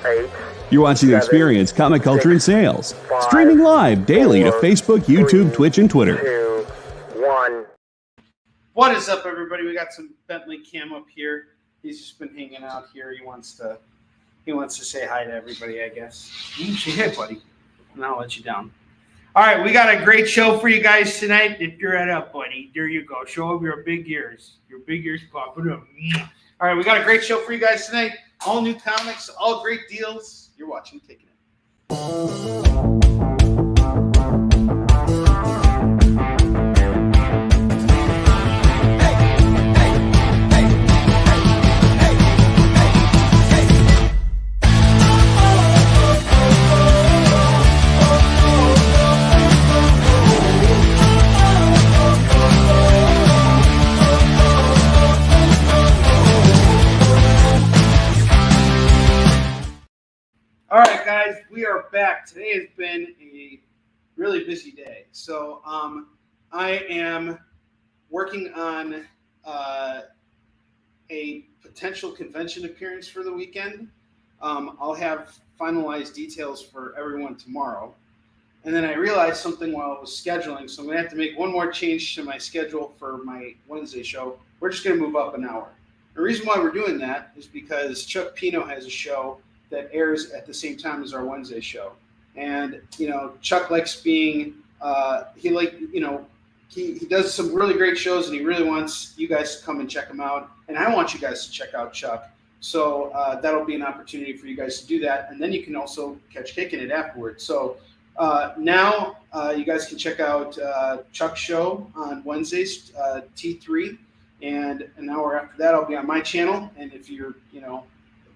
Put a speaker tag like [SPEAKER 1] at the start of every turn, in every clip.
[SPEAKER 1] 8.
[SPEAKER 2] You're watching Experience Comic Culture and Sales. Streaming live daily to Facebook, YouTube, Twitch, and Twitter.
[SPEAKER 1] 2, 1.
[SPEAKER 3] What is up, everybody? We got some Bentley Cam up here. He's just been hanging out here. He wants to say hi to everybody, I guess. You say hey, buddy. And I'll let you down. All right, we got a great show for you guys tonight. If you're at up, buddy, there you go. Show them your big ears. Your big ears popping up. All right, we got a great show for you guys tonight. All new comics, all great deals. You're watching Kickin It. All right, guys, we are back. Today has been a really busy day. So I am working on a potential convention appearance for the weekend. I'll have finalized details for everyone tomorrow. And then I realized something while I was scheduling, so I'm going to have to make one more change to my schedule for my Wednesday show. We're just going to move up an hour. The reason why we're doing that is because Chuck Pino has a show that airs at the same time as our Wednesday show. And, Chuck likes being, he does some really great shows, and he really wants you guys to come and check him out. And I want you guys to check out Chuck. So that'll be an opportunity for you guys to do that. And then you can also catch Kickin It afterwards. So now you guys can check out Chuck's show on Wednesdays, T3. And an hour after that, I'll be on my channel. And if you're,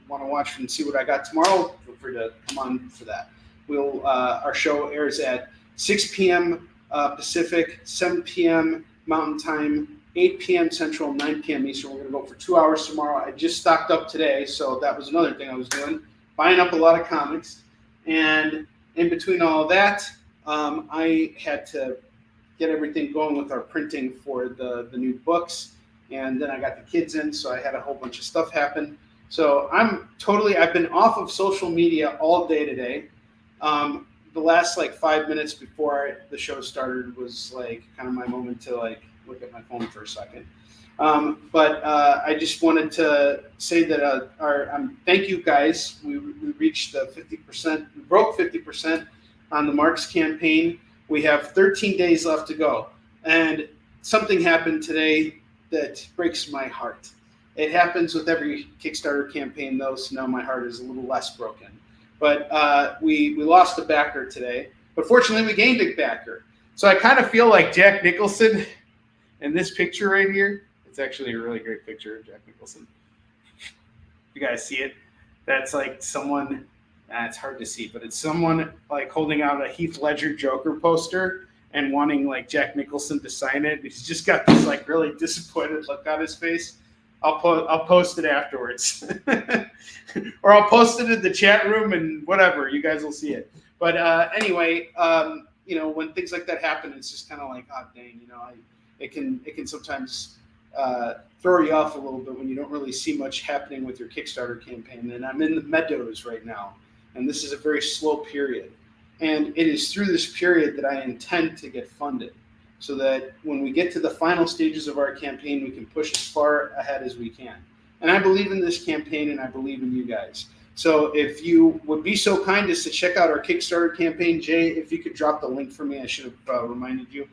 [SPEAKER 3] want to watch and see what I got tomorrow, feel free to come on for that. Our show airs at 6 p.m. Pacific, 7 p.m. Mountain Time, 8 p.m. Central, 9 p.m. Eastern. We're going to go for 2 hours tomorrow. I just stocked up today, so that was another thing I was doing, buying up a lot of comics. And in between all of that, I had to get everything going with our printing for the new books. And then I got the kids in, so I had a whole bunch of stuff happen. So I've been off of social media all day today. The last 5 minutes before the show started was kind of my moment to look at my phone for a second. But I just wanted to say that thank you guys. We reached 50%, we broke 50% on the Marks campaign. We have 13 days left to go. And something happened today that breaks my heart. It happens with every Kickstarter campaign, though, so now my heart is a little less broken. But we lost a backer today, but fortunately we gained a backer. So I kind of feel like Jack Nicholson in this picture right here. It's actually a really great picture of Jack Nicholson. You guys see it? That's someone, it's hard to see, but it's someone holding out a Heath Ledger Joker poster and wanting Jack Nicholson to sign it. He's just got this really disappointed look on his face. I'll post it afterwards, or I'll post it in the chat room and whatever. You guys will see it. But anyway, when things like that happen, it's just kind of oh dang, it can sometimes throw you off a little bit when you don't really see much happening with your Kickstarter campaign. And I'm in the meadows right now, and this is a very slow period. And it is through this period that I intend to get funded, so that when we get to the final stages of our campaign, we can push as far ahead as we can. And I believe in this campaign, and I believe in you guys. So if you would be so kind as to check out our Kickstarter campaign, Jay, if you could drop the link for me, I should have reminded you.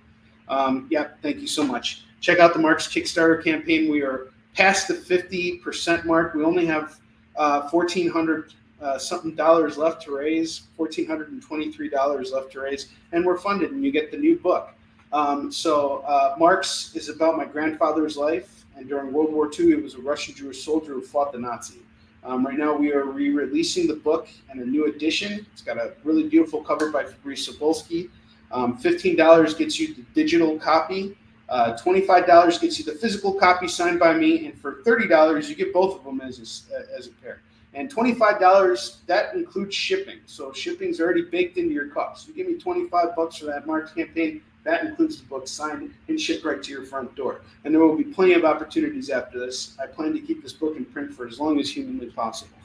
[SPEAKER 3] Thank you so much. Check out the Marks Kickstarter campaign. We are past the 50% mark. We only have $1,400 something dollars left to raise, $1,423 left to raise, and we're funded, and you get the new book. Marks is about my grandfather's life, and during World War II, he was a Russian Jewish soldier who fought the Nazi. Right now, we are re-releasing the book in a new edition. It's got a really beautiful cover by Fabrice Cebulski. $15 gets you the digital copy. $25 gets you the physical copy signed by me, and for $30, you get both of them as a pair. And $25, that includes shipping. So shipping's already baked into your cost. You give me $25 for that Marks campaign, that includes the book signed and shipped right to your front door. And there will be plenty of opportunities after this. I plan to keep this book in print for as long as humanly possible.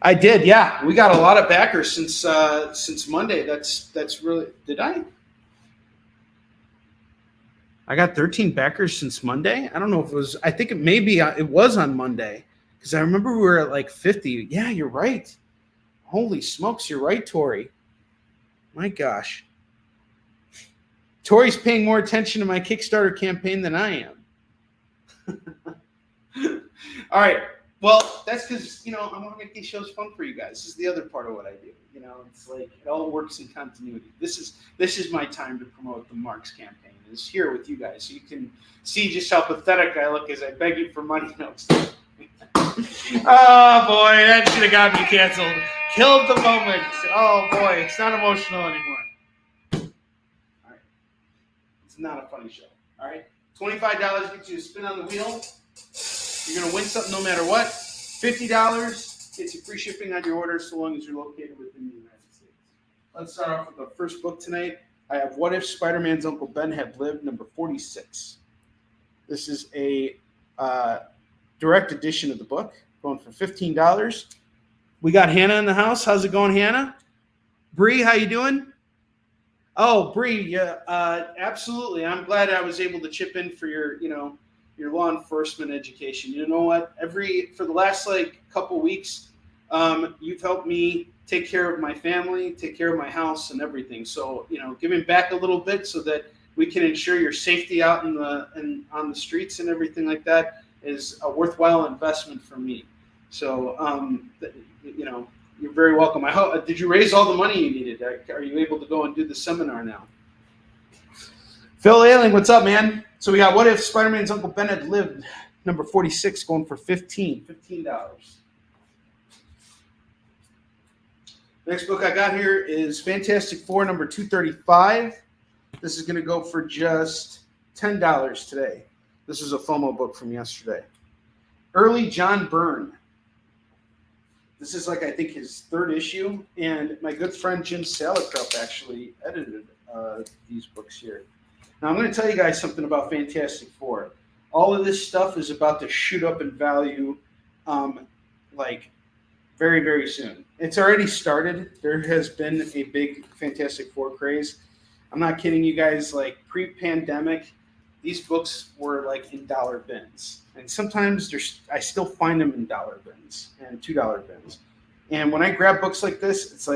[SPEAKER 3] I did, yeah. We got a lot of backers since Monday. That's really. Did I? I got 13 backers since Monday. I don't know if it was. I think it was on Monday because I remember we were at like 50. Yeah, you're right. Holy smokes, you're right, Tori. My gosh. Tori's paying more attention to my Kickstarter campaign than I am. All right. Well, that's because, I want to make these shows fun for you guys. This is the other part of what I do. It's like it all works in continuity. This is my time to promote the Marks campaign. Is here with you guys. So you can see just how pathetic I look as I beg you for money notes. Oh, boy. That should have got me canceled. Killed the moment. Oh, boy. It's not emotional anymore. All right. It's not a funny show. All right. $25 gets you a spin on the wheel. You're going to win something no matter what. $50 gets you free shipping on your order so long as you're located within the United States. Let's start off with the first book tonight. I have What If Spider-Man's Uncle Ben Had Lived, number 46. This is a direct edition of the book, going for $15. We got Hannah in the house. How's it going, Hannah? Bree, how you doing? Oh, Bree, yeah, absolutely. I'm glad I was able to chip in for your law enforcement education. You know what? For the last couple weeks, you've helped me take care of my family, take care of my house and everything. So, giving back a little bit so that we can ensure your safety out on the streets and everything like that is a worthwhile investment for me. So, you're very welcome. Did you raise all the money you needed? Are you able to go and do the seminar now? Phil Ailing, what's up, man? So we got What If Spider-Man's Uncle Ben Had Lived, number 46, going for $15. Next book I got here is Fantastic Four, number 235. This is going to go for just $10 today. This is a FOMO book from yesterday. Early John Byrne. This is I think his third issue, and my good friend Jim Salicrup actually edited these books here. Now I'm going to tell you guys something about Fantastic Four. All of this stuff is about to shoot up in value, very, very soon. It's already started. There has been a big Fantastic Four craze. I'm not kidding you guys. Pre-pandemic, these books were in dollar bins, and sometimes I still find them in dollar bins and $2 bins. And when I grab books like this, it's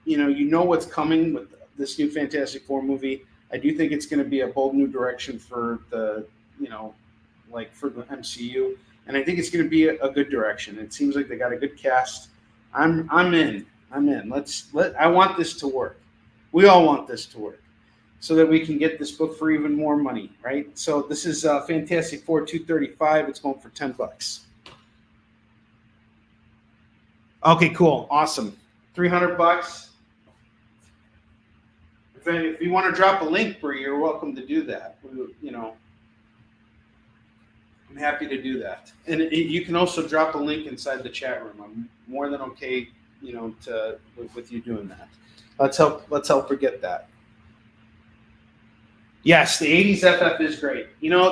[SPEAKER 3] you know what's coming with this new Fantastic Four movie. I do think it's going to be a bold new direction for the for the MCU, and I think it's going to be a good direction. It seems like they got a good cast. I'm in. I want this to work. We all want this to work, so that we can get this book for even more money, right? So this is Fantastic Four 235. It's going for $10. Okay, cool, awesome. $300. If you want to drop a link, Bree, you're welcome to do that. I'm happy to do that. And you can also drop a link inside the chat room. I'm more than okay, with you doing that. Let's help her get that. Yes, the 80s FF is great.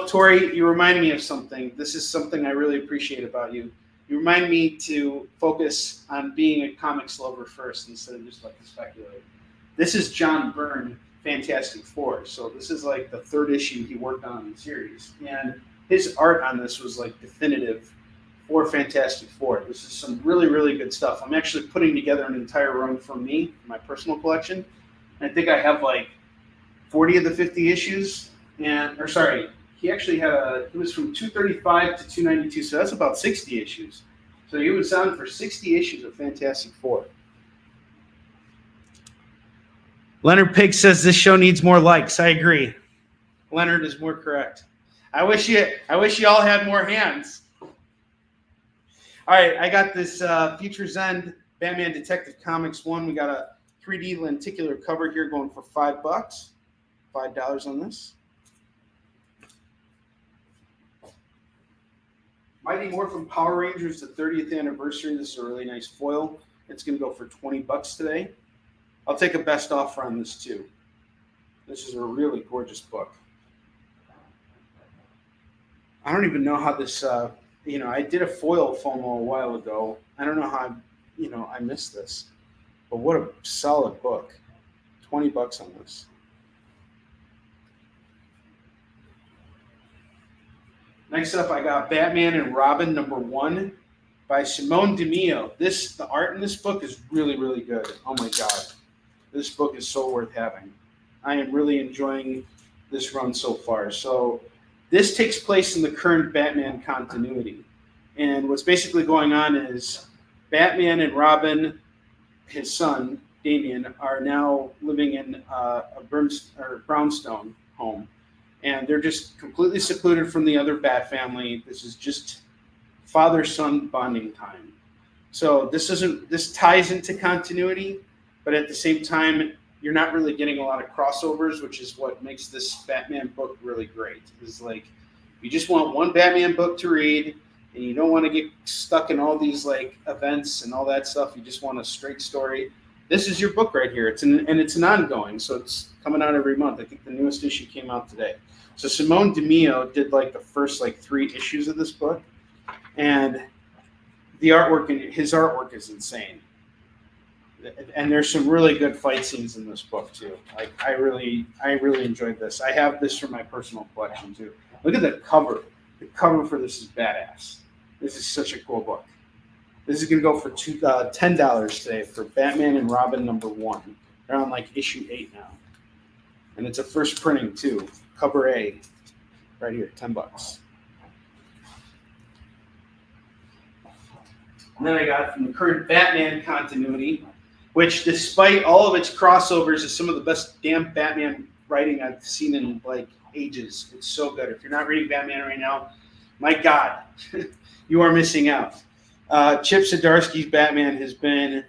[SPEAKER 3] Tori, you remind me of something. This is something I really appreciate about you. You remind me to focus on being a comics lover first instead of just to speculate. This is John Byrne, Fantastic Four. So this is the third issue he worked on in the series. And his art on this was definitive for Fantastic Four. This is some really, really good stuff. I'm actually putting together an entire run for me, my personal collection. And I think I have 40 of the 50 issues. He actually it was from 235 to 292, so that's about 60 issues. So he was on for 60 issues of Fantastic Four. Leonard Pig says this show needs more likes. I agree. Leonard is more correct. I wish you all had more hands. All right, I got this Future's End Batman Detective Comics 1. We got a 3D lenticular cover here going for $5. $5 on this. Mighty Morphin Power Rangers, the 30th anniversary. This is a really nice foil. It's going to go for $20 today. I'll take a best offer on this too. This is a really gorgeous book. I don't even know how this, I did a foil FOMO a while ago. I don't know how I missed this. But what a solid book. $20 on this. Next up, I got Batman and Robin #1 by Simone DiMeo. The art in this book is really, really good. Oh my God. This book is so worth having. I am really enjoying this run so far. So this takes place in the current Batman continuity. And what's basically going on is Batman and Robin, his son, Damian, are now living in a brownstone home. And they're just completely secluded from the other Bat family. This is just father-son bonding time. So this ties into continuity, but at the same time, you're not really getting a lot of crossovers, which is what makes this Batman book really great. Is like, you just want one Batman book to read, and you don't want to get stuck in all these like events and all that stuff. You just want a straight story. This is your book right here. It's an ongoing, so it's coming out every month. I think the newest issue came out today. So Simone DiMeo did like the first like 3 issues of this book, and his artwork is insane. And there's some really good fight scenes in this book too. Like I really enjoyed this. I have this for my personal collection too. Look at the cover. The cover for this is badass. This is such a cool book. This is gonna go for $10 today for Batman and Robin #1. They're on like issue 8 now, and it's a first printing too. Cover A, right here, $10. And then I got from the current Batman continuity, which despite all of its crossovers is some of the best damn Batman writing I've seen in like ages. It's so good. If you're not reading Batman right now, my God, you are missing out. Chip Zdarsky's Batman has been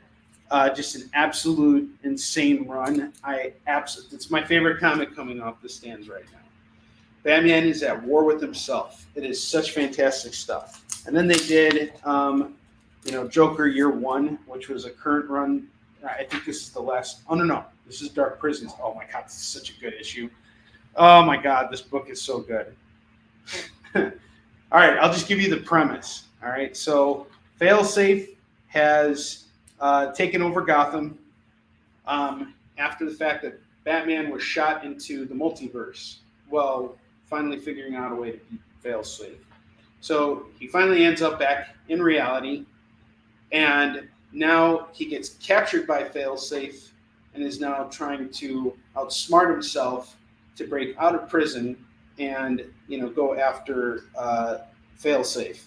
[SPEAKER 3] just an absolute insane run. It's my favorite comic coming off the stands right now. Batman is at war with himself. It is such fantastic stuff. And then they did, Joker Year 1, which was a current run. I think this is the last. Oh, no. This is Dark Prisons. Oh, my God. This is such a good issue. Oh, my God. This book is so good. All right. I'll just give you the premise. All right. So Failsafe has taken over Gotham after the fact that Batman was shot into the multiverse. Well, finally figuring out a way to beat Failsafe. So he finally ends up back in reality, and now he gets captured by Failsafe and is now trying to outsmart himself to break out of prison and go after Failsafe,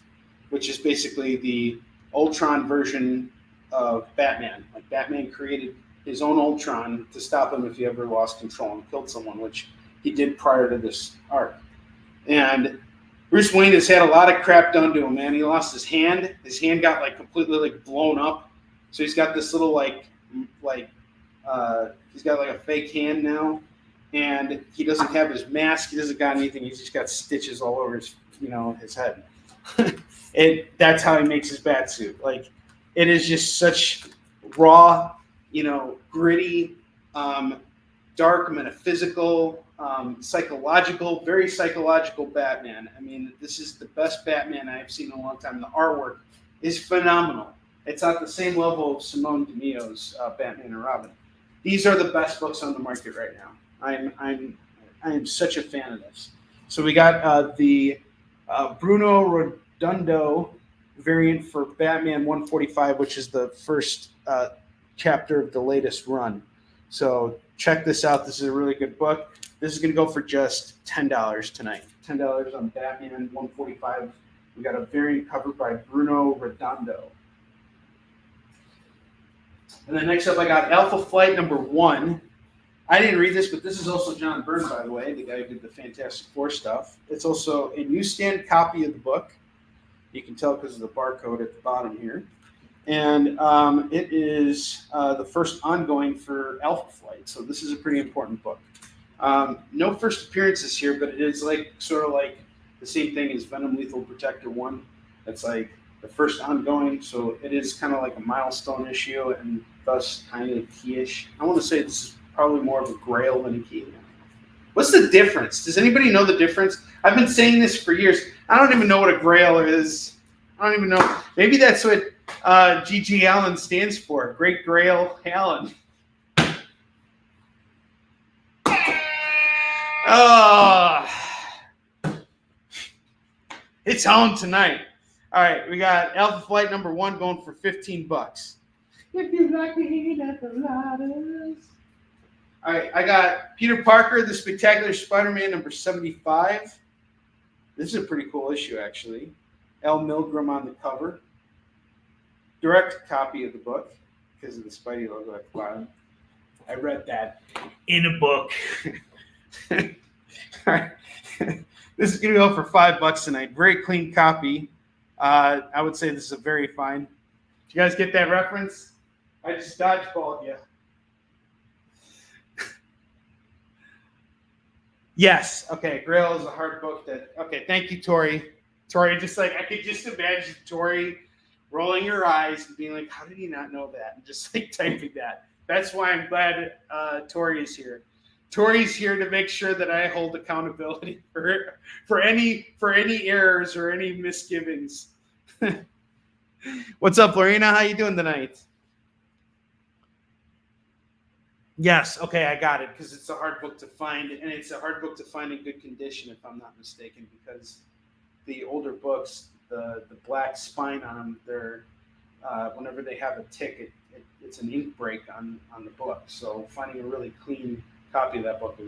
[SPEAKER 3] which is basically the Ultron version of Batman. Like Batman created his own Ultron to stop him if he ever lost control and killed someone, which he did prior to this arc. And Bruce Wayne has had a lot of crap done to him, man. He lost his hand. His hand got like completely like blown up. So he's got this little he's got like a fake hand now, and he doesn't have his mask. He doesn't got anything. He's just got stitches all over his head. And that's how he makes his bat suit. Like, it is just such raw, gritty, dark, metaphysical, psychological, very psychological Batman. I mean, this is the best Batman I've seen in a long time. The artwork is phenomenal. It's at the same level of Simone DiMeo's Batman and Robin. These are the best books on the market right now. I'm such a fan of this. So we got the Bruno Redondo variant for Batman 145, which is the first chapter of the latest run. So check this out. This is a really good book. This is going to go for just $10 tonight. $10 on Batman 145. We got a variant covered by Bruno Redondo. And then next up, I got Alpha Flight #1. I didn't read this, but this is also John Byrne, by the way, the guy who did the Fantastic Four stuff. It's also a newsstand copy of the book. You can tell because of the barcode at the bottom here. And it is the first ongoing for Alpha Flight. So this is a pretty important book. No first appearances here, but it is sort of like the same thing as Venom Lethal Protector 1. It's like the first ongoing, so it is kind of like a milestone issue and thus kind of key-ish. I want to say this is probably more of a grail than a key. What's the difference? Does anybody know the difference? I've been saying this for years. I don't even know what a grail is. I don't even know. Maybe that's what G.G. Allen stands for? Great Grail Allen. Oh, it's on tonight. All right, we got Alpha Flight number 1 going for $15. If you like me at the ladders. All right, I got Peter Parker, The Spectacular Spider-Man number 75. This is a pretty cool issue, actually. L. Milgram on the cover. Direct copy of the book because of the Spidey logo at the bottom. I read that in a book. All right. This is going to go for $5 tonight. Very clean copy. I would say this is a very fine. Did you guys get that reference? I just dodgeballed you. Yes. Okay. Grail is a hard book that. Okay. Thank you, Tori. Tori, just like I could just imagine Tori rolling her eyes and being like, "How did he not know that?" And just like typing that. That's why I'm glad Tori is here. Tori's here to make sure that I hold accountability for any errors or any misgivings. What's up, Lorena? How you doing tonight? Yes, okay, I got it, because it's a hard book to find, and it's a hard book to find in good condition, if I'm not mistaken, because the older books, the black spine on them, they're whenever they have a tick, it's an ink break on the book. So finding a really clean copy of that book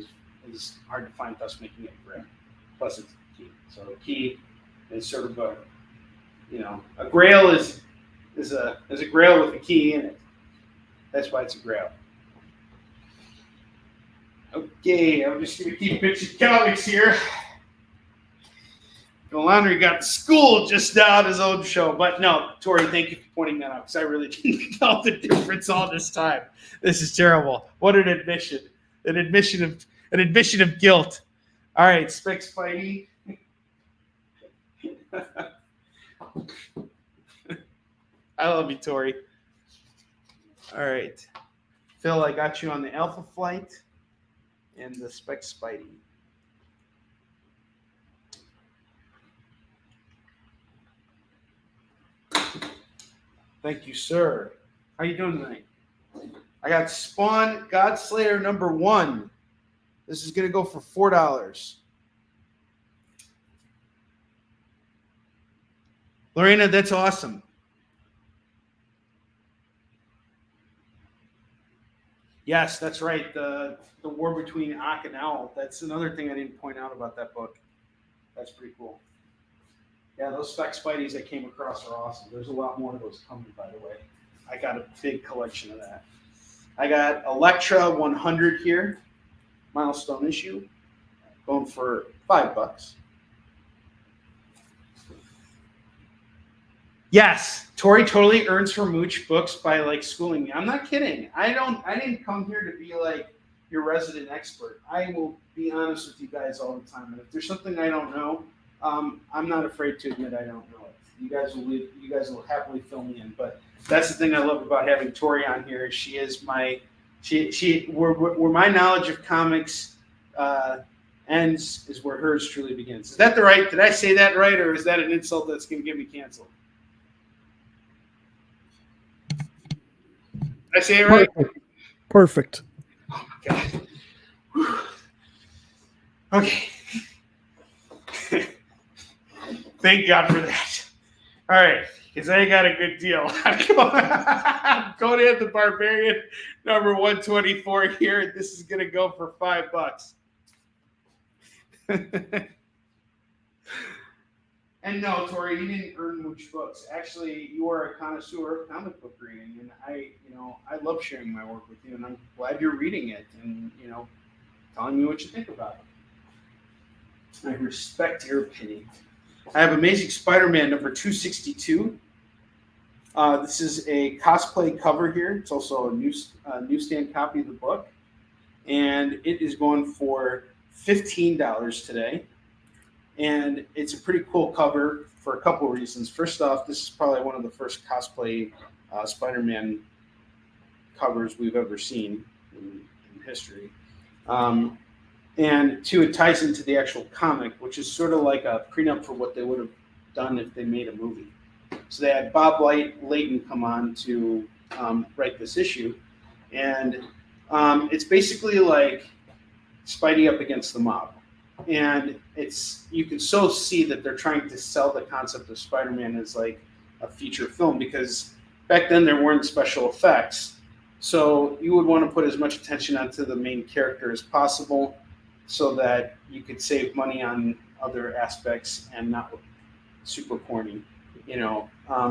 [SPEAKER 3] is hard to find, thus making it rare. Plus, it's a key. So a key is sort of a grail is a grail with a key in it. That's why it's a grail. Okay, I'm just going to keep pitching comics here. Onrie got school just now on his own show. But no, Tori, thank you for pointing that out, because I really didn't know the difference all this time. This is terrible. What an admission. An admission of guilt. All right, Spec Spidey. I love you, Tori. All right. Phil, I got you on the Alpha Flight and the Spec Spidey. Thank you, sir. How you doing tonight? I got Spawn Godslayer number 1. This is going to go for $4. Lorena, that's awesome. Yes, that's right. The war between Ak and Owl. That's another thing I didn't point out about that book. That's pretty cool. Yeah, those Spec Spideys I came across are awesome. There's a lot more of those coming, by the way. I got a big collection of that. I got Elektra 100 here, milestone issue, going for $5. Yes, Tori totally earns her mooch books by like schooling me. I'm not kidding. I didn't come here to be like your resident expert. I will be honest with you guys all the time. And if there's something I don't know, I'm not afraid to admit I don't know it. You guys will happily fill me in. But that's the thing I love about having Tori on here. Is she is my where my knowledge of comics ends is where hers truly begins. Is that the right? Did I say that right, or is that an insult that's going to get me canceled? Did I say it right?
[SPEAKER 4] Perfect.
[SPEAKER 3] Oh my God. Whew. Okay. Thank God for that. All right, because I got a good deal. I'm going in the Barbarian number 124 here. This is going to go for $5. And no, Tori, you didn't earn mooch books. Actually, you are a connoisseur of comic book reading, and I love sharing my work with you, and I'm glad you're reading it and telling me what you think about it. I respect your opinion. I have Amazing Spider-Man number 262. This is a cosplay cover here. It's also a newsstand copy of the book, and it is going for $15 today. And it's a pretty cool cover for a couple of reasons. First off, this is probably one of the first cosplay Spider-Man covers we've ever seen in history. And two, it ties into the actual comic, which is sort of like a prenup for what they would have done if they made a movie. So they had Bob Layton come on to write this issue. And it's basically like Spidey up against the mob. And you can so see that they're trying to sell the concept of Spider-Man as like a feature film, because back then there weren't special effects. So you would want to put as much attention onto the main character as possible so that you could save money on other aspects and not look super corny,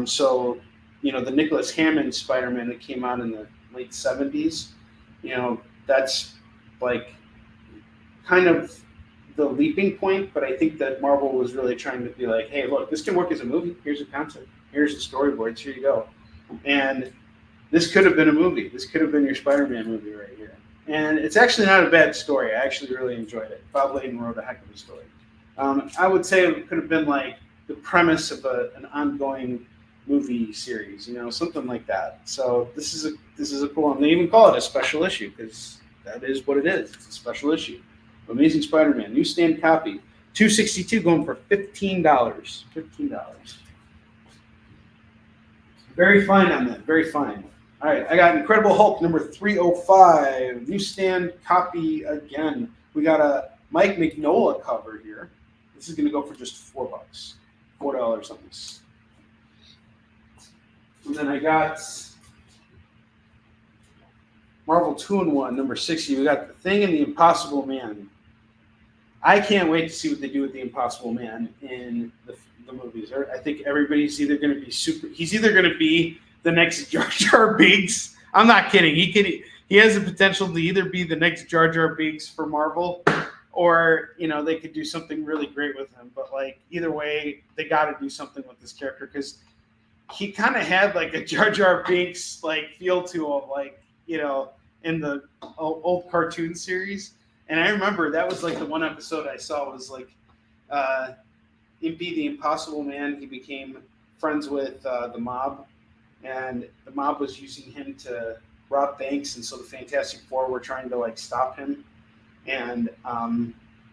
[SPEAKER 3] So, the Nicholas Hammond Spider-Man that came out in the late 70s, that's like kind of the leaping point, but I think that Marvel was really trying to be like, hey, look, this can work as a movie. Here's a concept. Here's the storyboards. Here you go. And this could have been a movie. This could have been your Spider-Man movie right here. And it's actually not a bad story. I actually really enjoyed it. Bob Layton wrote a heck of a story. I would say it could have been like the premise of an ongoing movie series, something like that. So this is a cool one. They even call it a special issue because that is what it is. It's a special issue. Amazing Spider-Man, newsstand copy, $2.62, going for $15. $15. Very fine on that. Very fine. All right, I got Incredible Hulk number 305, newsstand copy again. We got a Mike Mignola cover here. This is going to go for just $4, $4 on this. And then I got Marvel 2-in-1 number 60. We got The Thing and the Impossible Man. I can't wait to see what they do with the Impossible Man in the movies. I think everybody's either going to be he's either going to be the next Jar Jar Binks. I'm not kidding. He has the potential to either be the next Jar Jar Binks for Marvel, or they could do something really great with him. But like either way, they got to do something with this character because he kind of had like a Jar Jar Binks like feel to him, like in the old cartoon series. And I remember that was like the one episode I saw was like Impy the Impossible Man. He became friends with the mob, and the mob was using him to rob banks, and so the Fantastic Four were trying to like stop him. And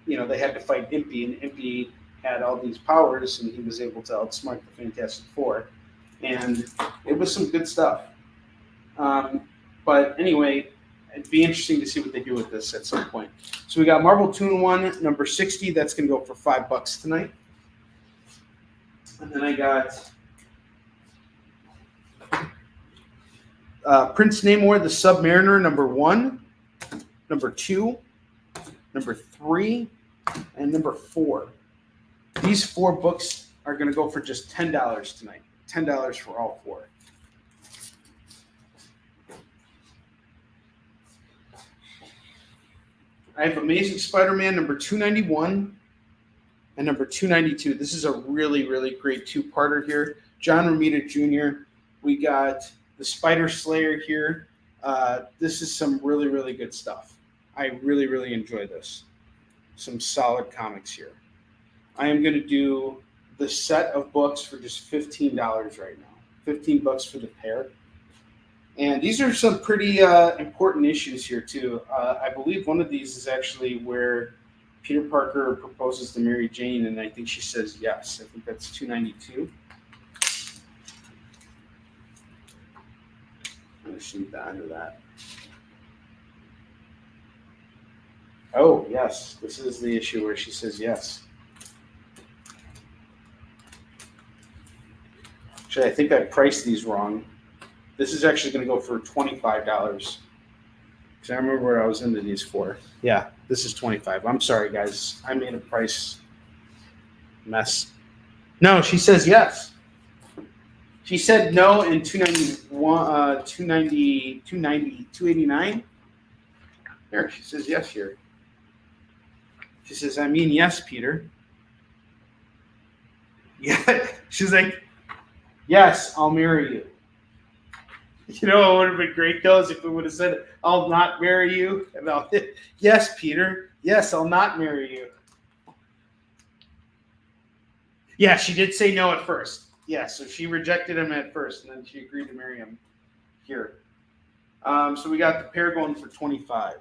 [SPEAKER 3] they had to fight Impy, and Impy had all these powers, and he was able to outsmart the Fantastic Four. And it was some good stuff. But anyway, it'd be interesting to see what they do with this at some point. So we got Marvel 2-in-1 number 60. That's going to go for $5 tonight. And then I got Prince Namor, the Submariner, number 1, number 2, number 3, and number 4. These 4 books are going to go for just $10 tonight. $10 for all 4. I have Amazing Spider-Man number 291 and number 292. This is a really, really great two-parter here. John Romita Jr. We got the Spider Slayer here. This is some really, really good stuff. I really, really enjoy this. Some solid comics here. I am going to do the set of books for just $15 right now. $15 for the pair. And these are some pretty important issues here, too. I believe one of these is actually where Peter Parker proposes to Mary Jane, and I think she says yes. I think that's 292. I'm going to shoot the end of that. Oh, yes. This is the issue where she says yes. Actually, I think I priced these wrong. This is actually going to go for $25. Because I remember what I was into these for. Yeah, this is $25. I'm sorry, guys. I made a price mess. No, she says yes. She said no in 291, 290, 290, 289. There, she says yes here. She says, I mean yes, Peter. Yeah, she's like, yes, I'll marry you. You know what would have been great, though, is if we would have said, I'll not marry you. And yes, Peter. Yes, I'll not marry you. Yeah, she did say no at first. Yeah, so she rejected him at first, and then she agreed to marry him here. So we got the pair going for $25.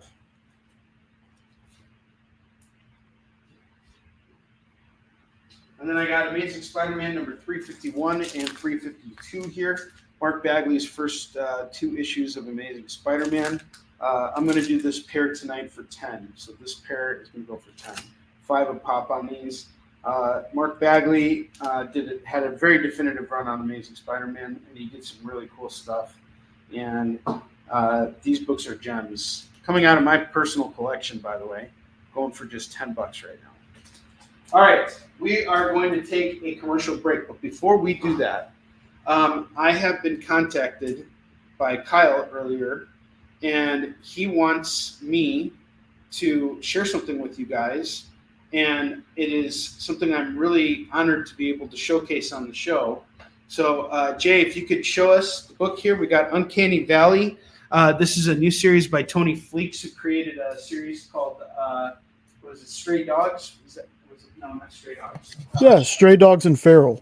[SPEAKER 3] And then I got Amazing Spider-Man number 351 and 352 here. Mark Bagley's first 2 issues of Amazing Spider-Man. I'm going to do this pair tonight for 10. So this pair is going to go for 10. 5 a pop on these. Mark Bagley had a very definitive run on Amazing Spider-Man, and he did some really cool stuff. And these books are gems. Coming out of my personal collection, by the way, going for just $10 right now. All right, we are going to take a commercial break, but before we do that, I have been contacted by Kyle earlier, and he wants me to share something with you guys, and it is something I'm really honored to be able to showcase on the show. So, Jay, if you could show us the book here. We got Uncanny Valley. This is a new series by Tony Fleeks, who created a series called, what is it, Stray Dogs? No, not Stray Dogs.
[SPEAKER 4] Yeah, Stray Dogs and Feral.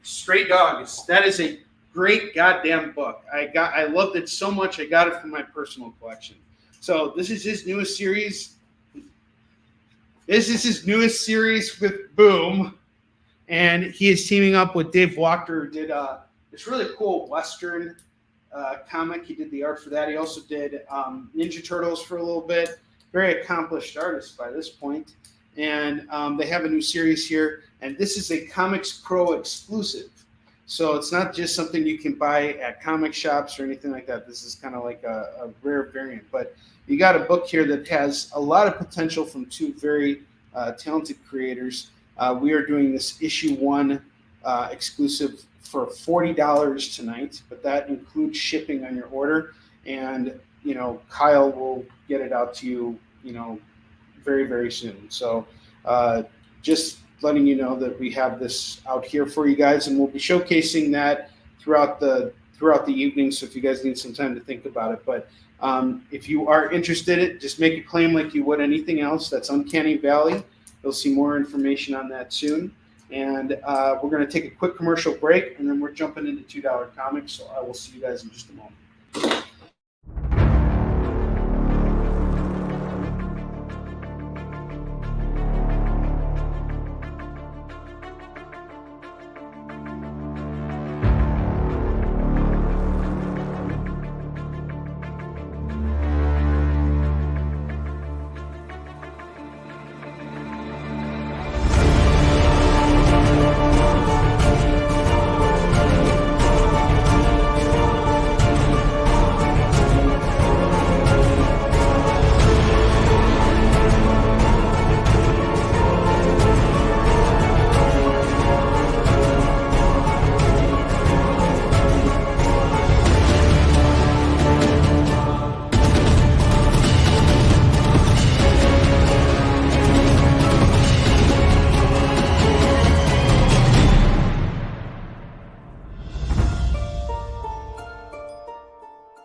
[SPEAKER 3] Stray Dogs. That is a great goddamn book. I loved it so much. I got it from my personal collection. So this is his newest series. This is his newest series with Boom, and he is teaming up with Dave Walker, who did this really cool Western comic. He did the art for that. He also did Ninja Turtles for a little bit. Very accomplished artist by this point. And they have a new series here, and this is a Comics Pro exclusive. So it's not just something you can buy at comic shops or anything like that. This is kind of like a rare variant. But you got a book here that has a lot of potential from 2 very talented creators. We are doing this issue 1 exclusive for $40 tonight, but that includes shipping on your order. And, you know, Kyle will get it out to you, you know, very, very soon. So just letting you know that we have this out here for you guys, and we'll be showcasing that throughout the evening. So if you guys need some time to think about it, but if you are interested in it, just make a claim like you would anything else. That's Uncanny Valley. You'll see more information on that soon. And we're going to take a quick commercial break, and then we're jumping into $2 comics. So I will see you guys in just a moment.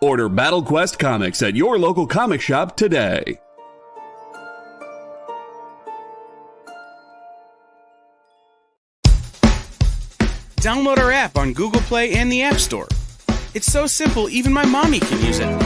[SPEAKER 2] Order Battle Quest comics at your local comic shop today.
[SPEAKER 5] Download our app on Google Play and the App Store. It's so simple, even my mommy can use it.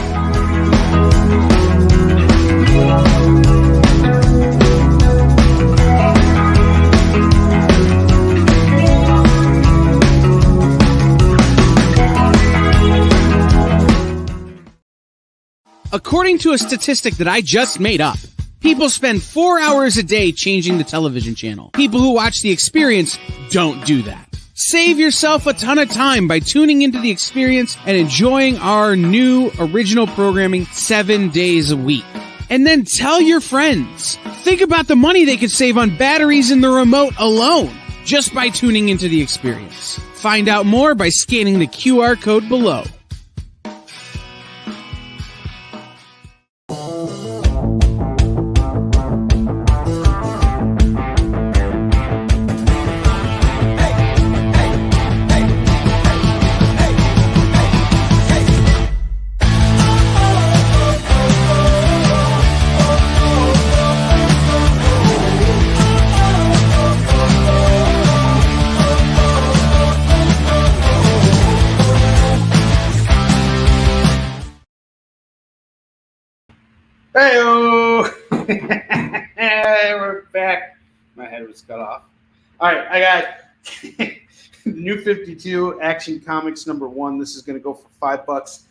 [SPEAKER 5] According to a statistic that I just made up, people spend 4 hours a day changing the television channel. People who watch The Experience don't do that. Save yourself a ton of time by tuning into The Experience and enjoying our new original programming 7 days a week. And then tell your friends. Think about the money they could save on batteries in the remote alone just by tuning into The Experience. Find out more by scanning the QR code below. Hey-o! We're back. My head was cut off.
[SPEAKER 3] All right, I got New 52 Action Comics #1. This is going to go for $5.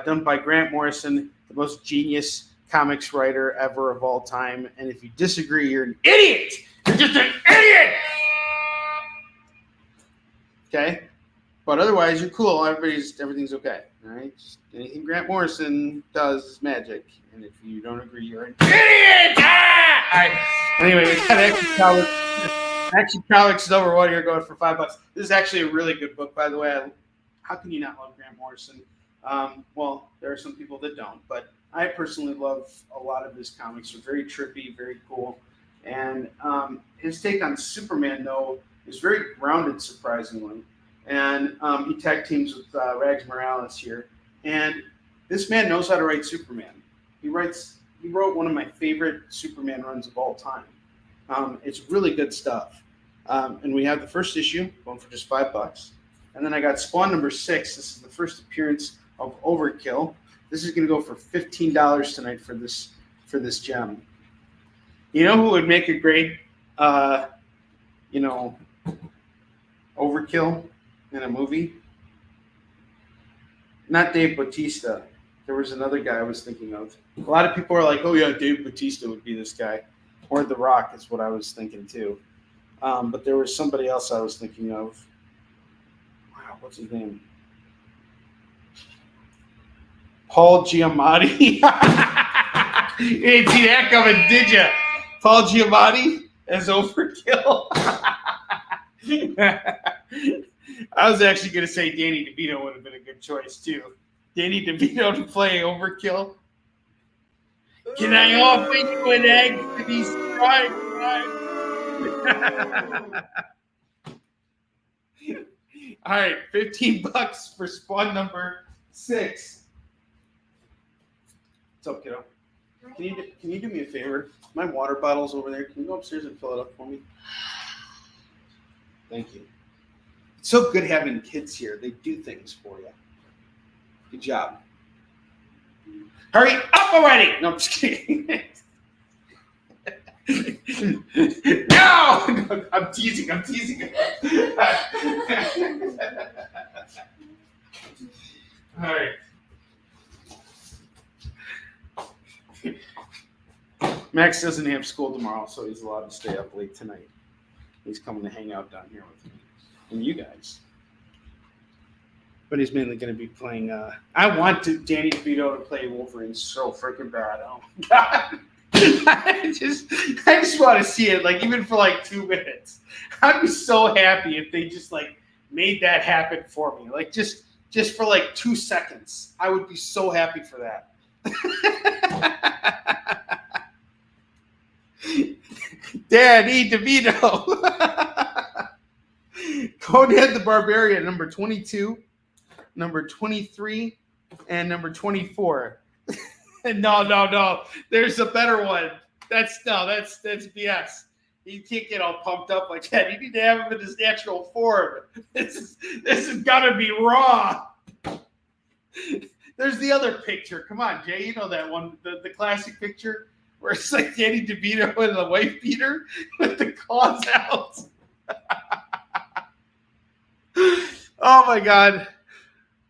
[SPEAKER 3] Done by Grant Morrison, the most genius comics writer ever of all time. And if you disagree, you're an idiot. You're just an idiot. Okay, but otherwise you're cool. Everything's okay. All right, just anything Grant Morrison does is magic. And if you don't agree, you're an idiot. Ah! All right. Anyway, we got Action Comics #1 here going for $5. This is actually a really good book, by the way. How can you not love Grant Morrison? Well, there are some people that don't, but I personally love a lot of his comics. They're very trippy, very cool. And his take on Superman, though, is very grounded, surprisingly. And he tag teams with Rags Morales here. And this man knows how to write Superman. He wrote one of my favorite Superman runs of all time. It's really good stuff. And we have the first issue going for just $5. And then I got Spawn #6. This is the first appearance of Overkill. This is going to go for $15 tonight for this gem. You know who would make a great, Overkill in a movie? Not Dave Bautista. There was another guy I was thinking of. A lot of people are like, oh yeah, Dave Bautista would be this guy. Or The Rock is what I was thinking too. But there was somebody else I was thinking of. Wow, what's his name? Paul Giamatti. You didn't see that coming, did you? Paul Giamatti as Overkill. I was actually going to say Danny DeVito would have been a good choice too. Danny DeVito to play Overkill. Can I offer you an egg for these fries? All right, $15 for Spawn #6. What's up, kiddo? Can you do me a favor? My water bottle's over there. Can you go upstairs and fill it up for me? Thank you. It's so good having kids here. They do things for you. Good job. Hurry up already! No, I'm just kidding. No! I'm teasing. All right. Max doesn't have school tomorrow, so he's allowed to stay up late tonight. He's coming to hang out down here with me and you guys. But he's mainly going to be playing. I want Danny DeVito to play Wolverine so freaking bad. Oh my god! I just want to see it, like even for like 2 minutes. I'd be so happy if they just like made that happen for me, like just for like 2 seconds. I would be so happy for that. Danny DeVito. Conan the Barbarian #22. Number 23 and number 24. No. There's a better one. That's BS. You can't get all pumped up like that. You need to have him in his natural form. This is gotta be raw. There's the other picture. Come on, Jay. You know that one, the classic picture where it's like Danny DeVito and the wife beater with the claws out. Oh my God.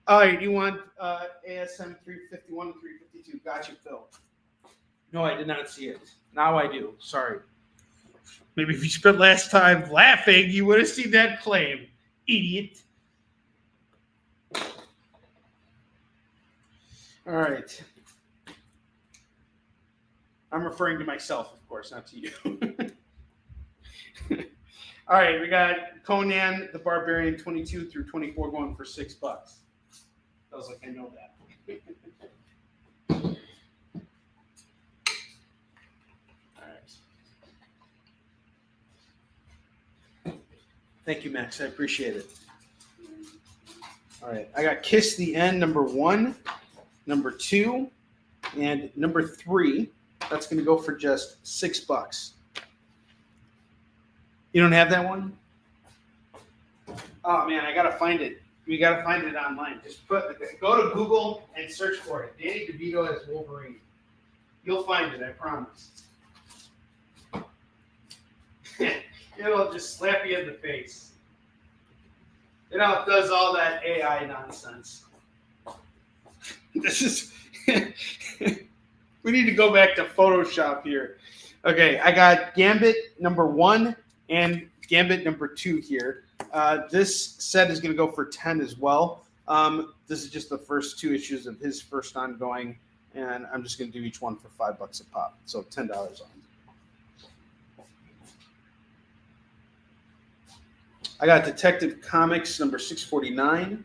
[SPEAKER 3] All right, you want ASM 351 and 352. Gotcha, Phil. No, I did not see it. Now I do. Sorry. Maybe if you spent last time laughing, you would have seen that claim. Idiot. All right. I'm referring to myself, of course, not to you. All right, we got Conan the Barbarian 22 through 24 going for $6. I was like, I know that. All right. Thank you, Max. I appreciate it. All right. I got Kiss the End #1, #2, and #3. That's going to go for just $6. You don't have that one? Oh, man, I got to find it. We got to find it online. Just go to Google and search for it. Danny DeVito as Wolverine. You'll find it, I promise. It'll just slap you in the face. You know, it does all that AI nonsense. This is. We need to go back to Photoshop here. Okay, I got Gambit number 1 and Gambit number 2 here. This set is going to go for 10 as well. This is just the first 2 issues of his first ongoing, and I'm just going to do each one for $5 a pop, so $10 on. I got Detective Comics number 649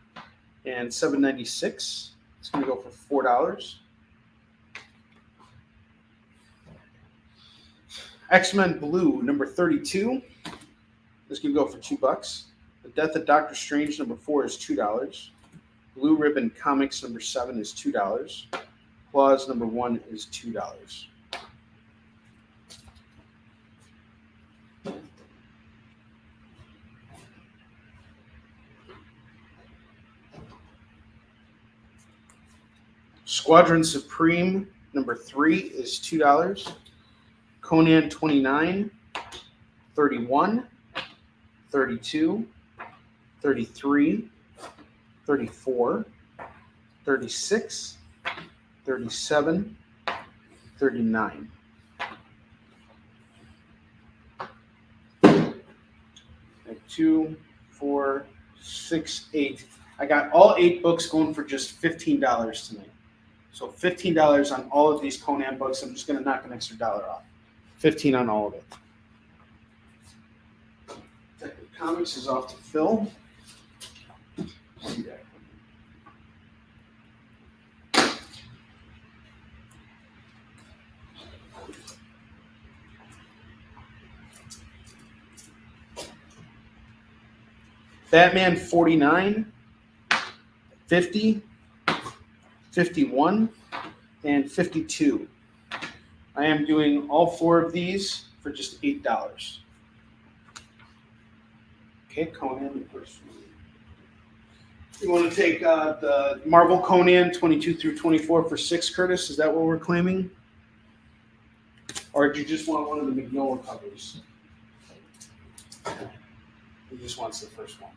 [SPEAKER 3] and 796. It's going to go for $4. X-Men Blue number 32. This can go for $2. The Death of Doctor Strange number 4 is $2. Blue Ribbon Comics number 7 is $2. Claws number 1 is $2. Squadron Supreme number 3 is $2. Conan 29, 31, 32, 33, 34, 36, 37, 39. Like 2, 4, 6, 8. I got all 8 books going for just $15 tonight. So $15 on all of these Conan books. I'm just going to knock an extra $1 off. 15 on all of it. Detective Comics is off to Phil. See that. Batman 49, 50, 51, and 52. I am doing all 4 of these for just $8. Okay, Conan the first one. You want to take the Marvel Conan 22 through 24 for $6, Curtis? Is that what we're claiming? Or do you just want one of the Mignola covers? He just wants the first one.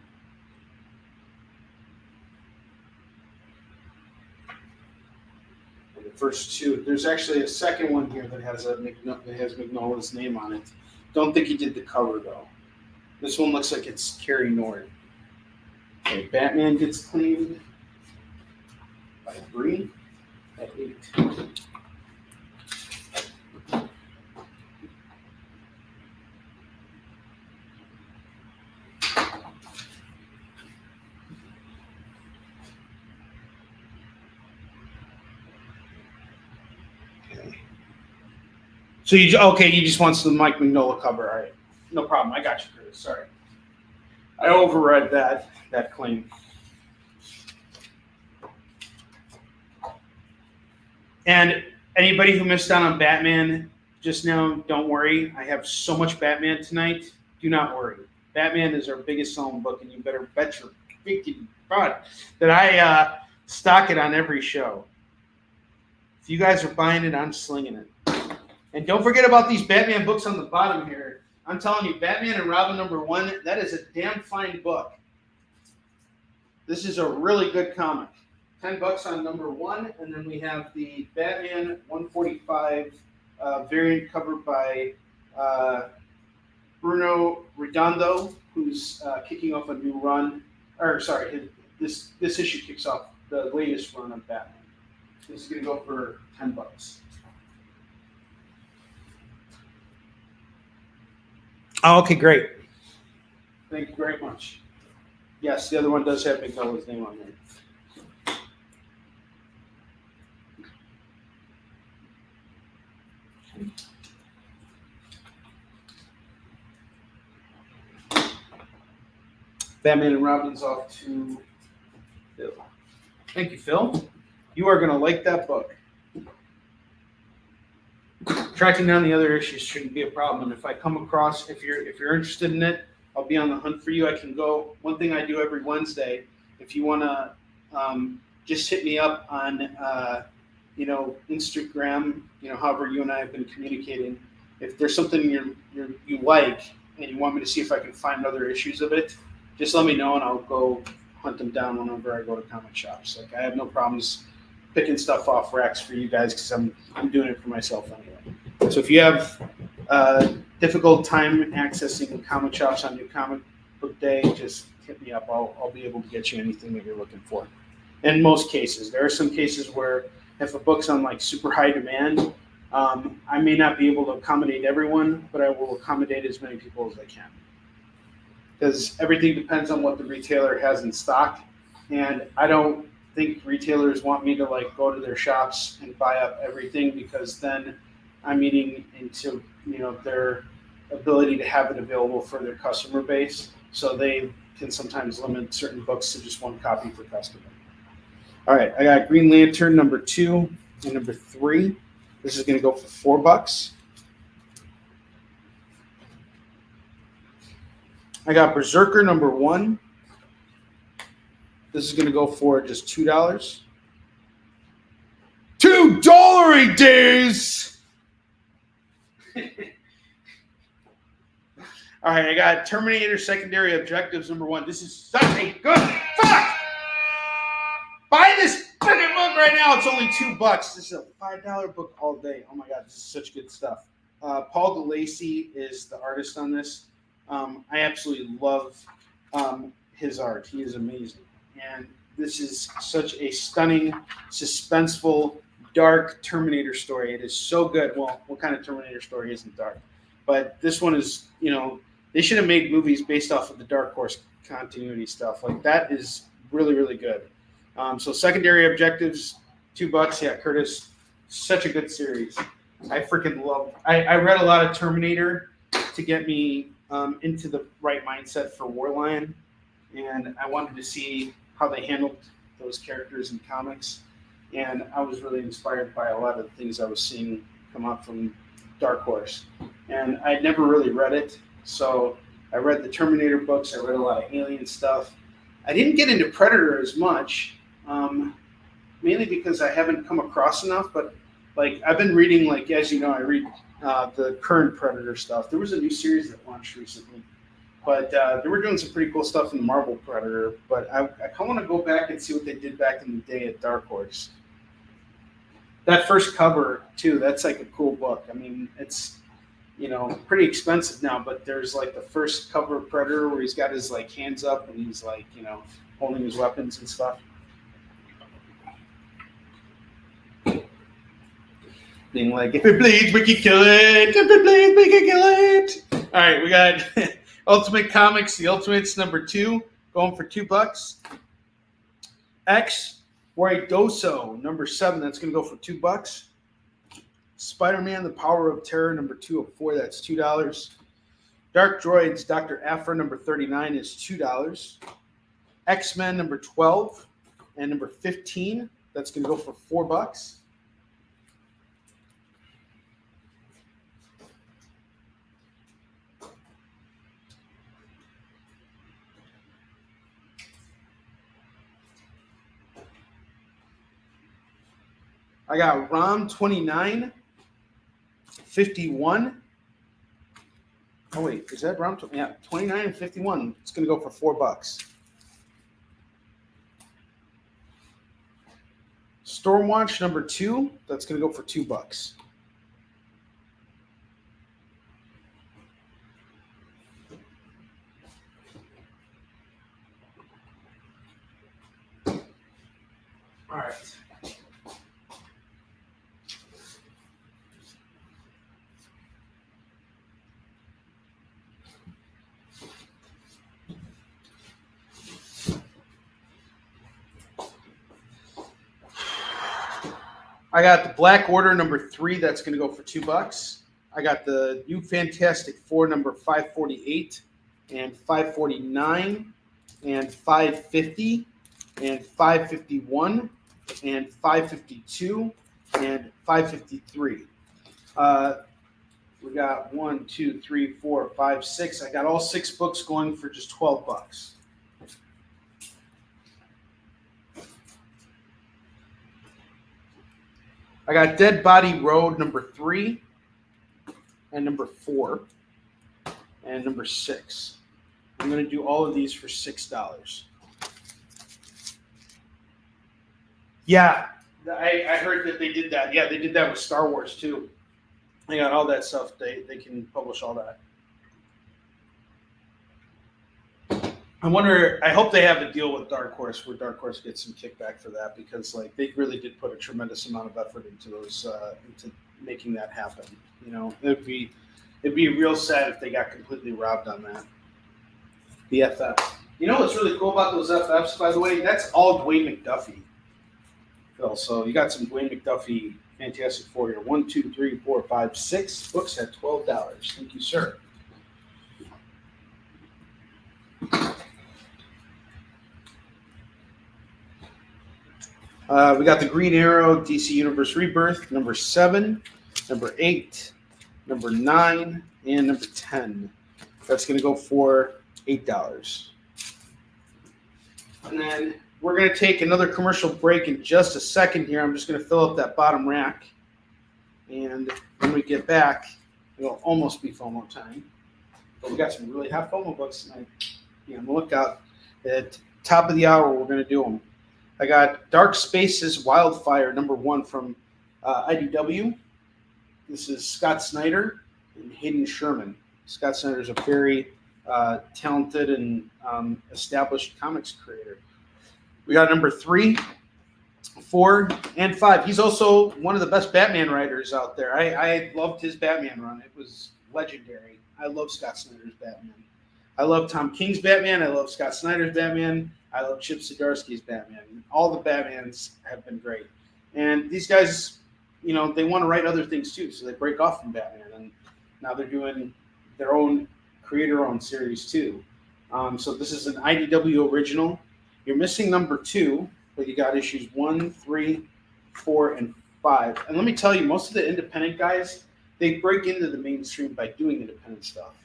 [SPEAKER 3] The first 2. There's actually a second one here that has Mignola's name on it. Don't think he did the cover though. This one looks like it's Carrie Nord. Okay, Batman gets cleaned by Bree at 8. So you just want the Mike Mignola cover. All right. No problem. I got you, Chris. Sorry. I overread that claim. And anybody who missed out on Batman just now, don't worry. I have so much Batman tonight. Do not worry. Batman is our biggest selling book, and you better bet your freaking butt that I stock it on every show. If you guys are buying it, I'm slinging it. And don't forget about these Batman books on the bottom here. I'm telling you, Batman and Robin number 1, that is a damn fine book. This is a really good comic. $10 on number 1, and then we have the Batman 145 variant covered by Bruno Redondo, who's kicking off a new run. This issue kicks off the latest run of Batman. This is going to go for $10. Oh, okay, great. Thank you very much. Yes, the other one does have Mignola's name on there. Batman and Robin's off to Phil. Thank you, Phil. You are going to like that book. Tracking down the other issues shouldn't be a problem. And if I come across, if you're interested in it, I'll be on the hunt for you. I can go. One thing I do every Wednesday, if you want to just hit me up on, Instagram, however you and I have been communicating. If there's something you like, and you want me to see if I can find other issues of it, just let me know and I'll go hunt them down whenever I go to comic shops. Like I have no problems picking stuff off racks for you guys because I'm doing it for myself anyway. So if you have difficult time accessing comic shops on New Comic Book Day, just hit me up. I'll be able to get you anything that you're looking for. In most cases, there are some cases where if a book's on like super high demand, I may not be able to accommodate everyone, but I will accommodate as many people as I can. Because everything depends on what the retailer has in stock, and I don't think retailers want me to like go to their shops and buy up everything, because then I'm eating into their ability to have it available for their customer base. So they can sometimes limit certain books to just one copy per customer. All right, I got Green Lantern number 2 and number 3. This is going to go for $4. I got Berserker number 1. This is going to go for just $2. $2 days. All right, I got Terminator Secondary Objectives number 1. This is such a good fuck. Buy this fucking book right now. It's only $2. This is a $5 book all day. Oh my god, this is such good stuff. Paul DeLacy is the artist on this. I absolutely love his art. He is amazing. And this is such a stunning, suspenseful, dark Terminator story. It is so good. Well, what kind of Terminator story isn't dark? But this one is, they should have made movies based off of the Dark Horse continuity stuff. Like, that is really, really good. So Secondary Objectives, $2. Yeah, Curtis, such a good series. I freaking love. I read a lot of Terminator to get me into the right mindset for Warlion, and I wanted to see how they handled those characters in comics. And I was really inspired by a lot of the things I was seeing come out from Dark Horse. And I'd never really read it, so I read the Terminator books. I read a lot of Alien stuff. I didn't get into Predator as much. Mainly because I haven't come across enough, but like I've been reading, like, as you know, I read the current Predator stuff. There was a new series that launched recently, but they were doing some pretty cool stuff in the Marvel Predator, but I kind of want to go back and see what they did back in the day at Dark Horse. That first cover too, that's like a cool book. I mean, it's pretty expensive now, but there's like the first cover of Predator where he's got his like hands up and he's like, holding his weapons and stuff. Being like, if it bleeds, we can kill it. If it bleeds, we can kill it. All right, we got Ultimate Comics, the Ultimates number 2, going for $2. X Warridoso number 7, that's going to go for $2. Spider-Man, The Power of Terror number 2 of 4, that's $2. Dark Droids, Dr. Aphra number 39 is $2. X-Men number 12 and number 15, that's going to go for $4. I got ROM 29, 51. Oh, wait, is that ROM? Yeah, 29 and 51. It's going to go for $4. Stormwatch number 2. That's going to go for $2. All right. I got the Black Order number 3. That's going to go for $2. I got the New Fantastic Four number 548 and 549 and 550 and 551 and 552 and 553. We got 1, 2, 3, 4, 5, 6. I got all 6 books going for just $12. I got Dead Body Road number 3 and number 4. and number 6. I'm going to do all of these for $6. Yeah, I heard that they did that. Yeah, they did that with Star Wars too. They got all that stuff. They can publish all that. I wonder. I hope they have a deal with Dark Horse where Dark Horse gets some kickback for that, because like they really did put a tremendous amount of effort into those into making that happen. You know, it'd be real sad if they got completely robbed on that. The FFs. You know what's really cool about those FFs, by the way? That's all Dwayne McDuffie. Phil, so you got some Dwayne McDuffie Fantastic Four here. 1, 2, 3, 4, 5, 6 books at $12. Thank you, sir. We got the Green Arrow DC Universe Rebirth, number 7, number 8, number 9, and number 10. That's going to go for $8. And then we're going to take another commercial break in just a second here. I'm just going to fill up that bottom rack. And when we get back, it'll almost be FOMO time. But we got some really hot FOMO books tonight. Be on the lookout. At top of the hour, we're going to do them. I got Dark Spaces Wildfire, number 1 from IDW. This is Scott Snyder and Hayden Sherman. Scott Snyder is a very talented and established comics creator. We got number 3, 4, and 5. He's also one of the best Batman writers out there. I loved his Batman run. It was legendary. I love Scott Snyder's Batman. I love Tom King's Batman. I love Scott Snyder's Batman. I love Chip Zdarsky's Batman. All the Batmans have been great. And these guys, you know, they want to write other things too, so they break off from Batman. And now they're doing their own creator-owned series too. So this is an IDW original. You're missing number 2, but you got issues 1, 3, 4, and 5. And let me tell you, most of the independent guys, they break into the mainstream by doing independent stuff.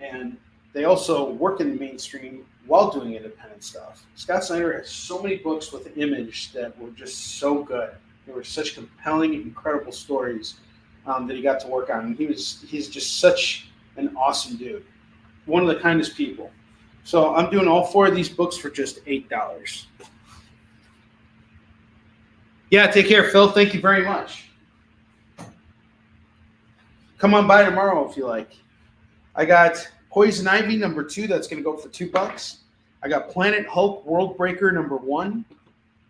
[SPEAKER 3] And they also work in the mainstream while doing independent stuff. Scott Snyder has so many books with Image that were just so good. They were such compelling, incredible stories that he got to work on. And he's just such an awesome dude. One of the kindest people. So I'm doing all 4 of these books for just $8. Yeah, take care, Phil. Thank you very much. Come on by tomorrow if you like. I got Poison Ivy, number 2. That's going to go for $2. I got Planet Hulk World Breaker, number 1,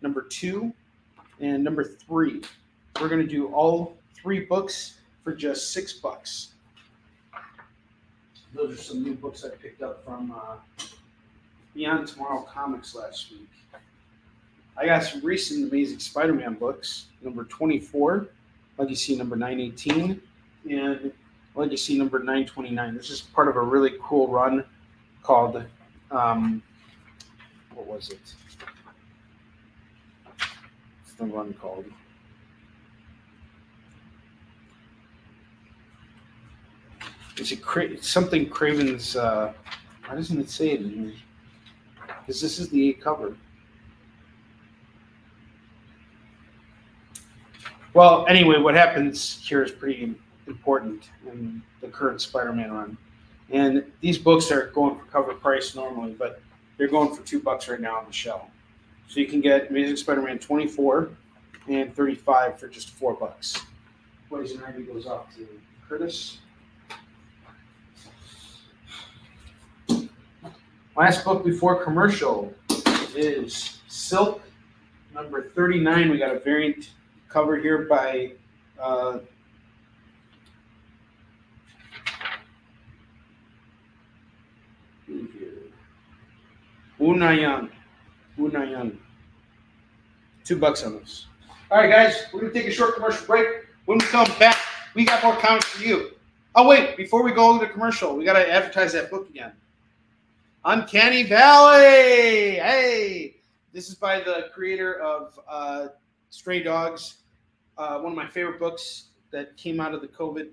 [SPEAKER 3] number 2, and number 3. We're going to do all 3 books for just $6. Those are some new books I picked up from Beyond Tomorrow Comics last week. I got some recent Amazing Spider-Man books, number 24, Legacy number 918, and Legacy number 929. This is part of a really cool run called, what was it? What's the run called? Is it something Craven's, why doesn't it say it in here? Because this is the cover. Well, anyway, what happens here is pretty important in the current Spider-Man run. And these books are going for cover price normally, but they're going for $2 right now on the shelf. So you can get Amazing Spider-Man 24 and 35 for just $4. Poison Ivy goes off to Curtis. Last book before commercial is Silk, number 39. We got a variant cover here by Unayan. $2 on this. All right, guys, we're going to take a short commercial break. When we come back, we got more comics for you. Oh, wait, before we go to commercial, we got to advertise that book again. Uncanny Valley! Hey! This is by the creator of Stray Dogs, one of my favorite books that came out of the COVID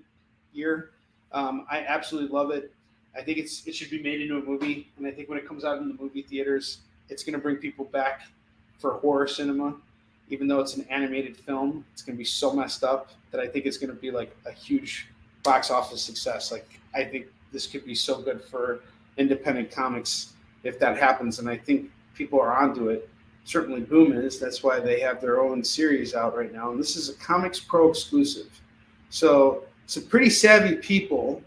[SPEAKER 3] year. I absolutely love it. I think it should be made into a movie, and I think when it comes out in the movie theaters, it's going to bring people back for horror cinema. Even though it's an animated film, it's going to be so messed up that I think it's going to be like a huge box office success. Like, I think this could be so good for independent comics if that happens. And I think people are onto it. Certainly Boom is. That's why they have their own series out right now. And this is a Comics Pro exclusive. So some pretty savvy people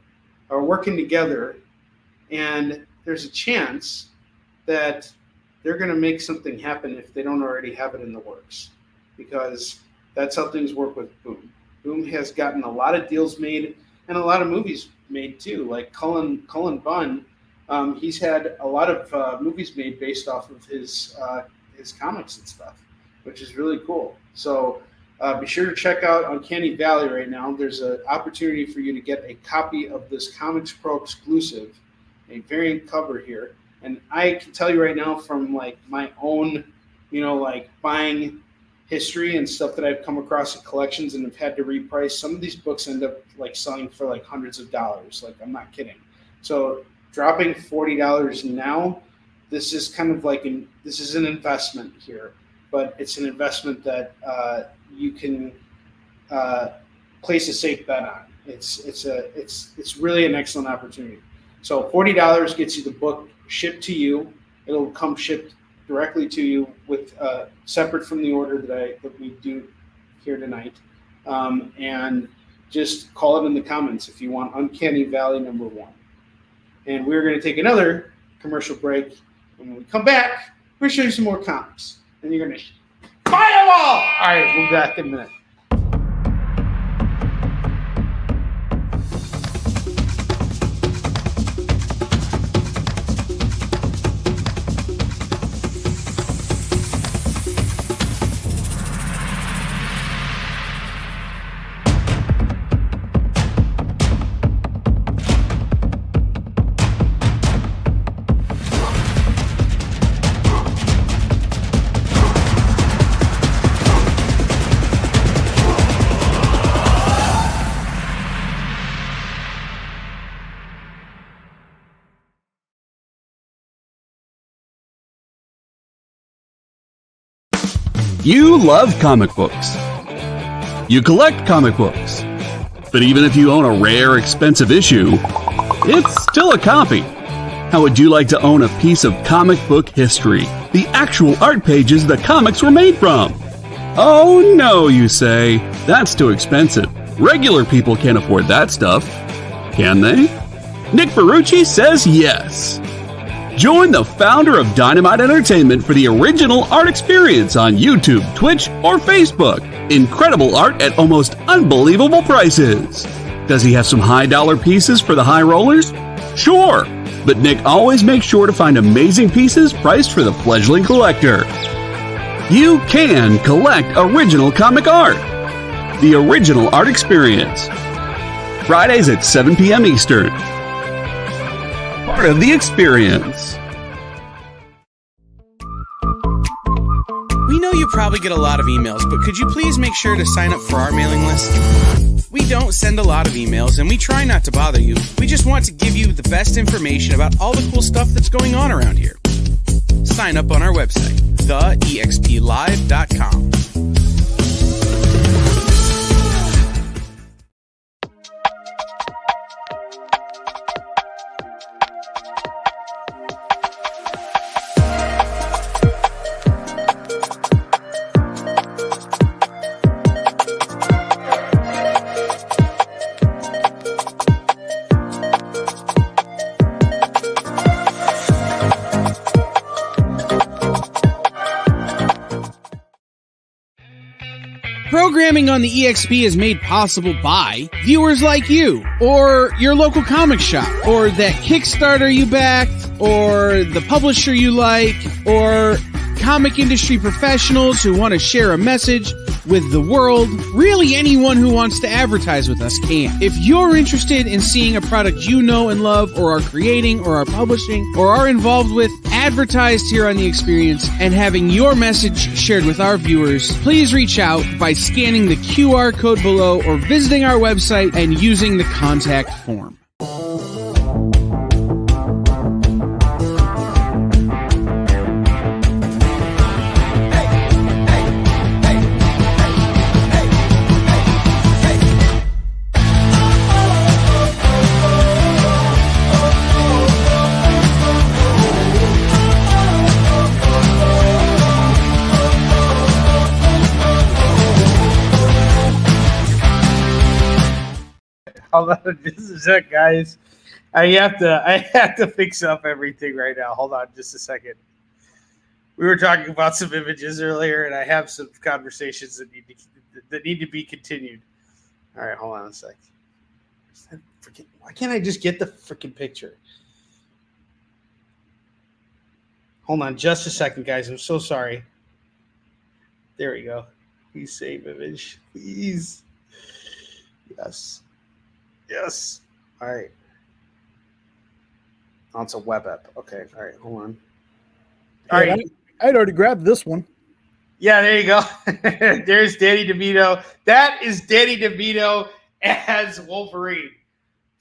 [SPEAKER 3] are working together, and there's a chance that they're going to make something happen if they don't already have it in the works, because that's how things work with Boom. Boom has gotten a lot of deals made and a lot of movies made too. Like Cullen Bunn, he's had a lot of movies made based off of his comics and stuff, which is really cool. So be sure to check out Uncanny Valley right now. There's an opportunity for you to get a copy of this Comics Pro exclusive, a variant cover here. And I can tell you right now from like my own, like buying history and stuff that I've come across in collections and have had to reprice, some of these books end up like selling for like hundreds of dollars. Like, I'm not kidding. So dropping $40 now, this is kind of like this is an investment here, but it's an investment that you can place a safe bet on. It's really an excellent opportunity. So $40 gets you the book shipped to you. It'll come shipped directly to you with separate from the order that we do here tonight. And just call it in the comments if you want Uncanny Valley #1. And we're going to take another commercial break. When we come back, we're going to show you some more comics. And you're going to buy them all! All right, we'll be back in a minute.
[SPEAKER 2] You love comic books. You collect comic books. But even if you own a rare, expensive issue, it's still a copy. How would you like to own a piece of comic book history? The actual art pages the comics were made from? Oh no, you say. That's too expensive. Regular people can't afford that stuff. Can they? Nick Ferrucci says yes. Join the founder of Dynamite Entertainment for the original art experience on YouTube, Twitch, or Facebook. Incredible art at almost unbelievable prices. Does he have some high-dollar pieces for the high rollers? Sure, but Nick always makes sure to find amazing pieces priced for the fledgling collector. You can collect original comic art. The original art experience. Fridays at 7 p.m. Eastern. Part of the experience.
[SPEAKER 5] We know you probably get a lot of emails, but could you please make sure to sign up for our mailing list? We don't send a lot of emails, and we try not to bother you. We just want to give you the best information about all the cool stuff that's going on around here. Sign up on our website, theexplive.com. Programming on the EXP is made possible by viewers like you, or your local comic shop, or that Kickstarter you backed, or the publisher you like, or comic industry professionals who want to share a message with the world. Really, anyone who wants to advertise with us can. If you're interested in seeing a product you know and love, or are creating, or are publishing, or are involved with, advertised here on The Experience, and having your message shared with our viewers, please reach out by scanning the QR code below or visiting our website and using the contact form.
[SPEAKER 6] Hold on just a sec, guys. I have to fix up everything right now. Hold on just a second. We were talking about some images earlier, and I have some conversations that need to be continued. All right, hold on a sec. Why can't I just get the freaking picture? Hold on just a second, guys. I'm so sorry. There we go. Please save image. Please. Yes. Yes. All right. Oh, it's a web app. Okay. All right. Hold on. All right.
[SPEAKER 4] I'd already grabbed this one.
[SPEAKER 6] Yeah, there you go. There's Danny DeVito. That is Danny DeVito as Wolverine.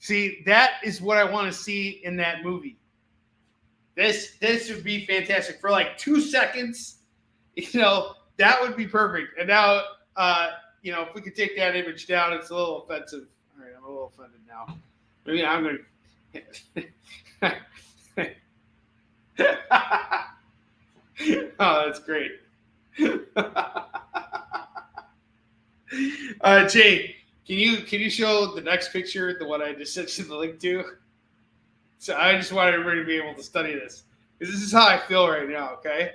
[SPEAKER 6] See, that is what I want to see in that movie. This would be fantastic. For like 2 seconds, that would be perfect. And now, if we could take that image down, it's a little offensive. All right, I'm a little offended now. Maybe I'm going to... Oh, that's great. Jay, can you show the next picture, the one I just sent you the link to? So I just wanted everybody to be able to study this, because this is how I feel right now. Okay.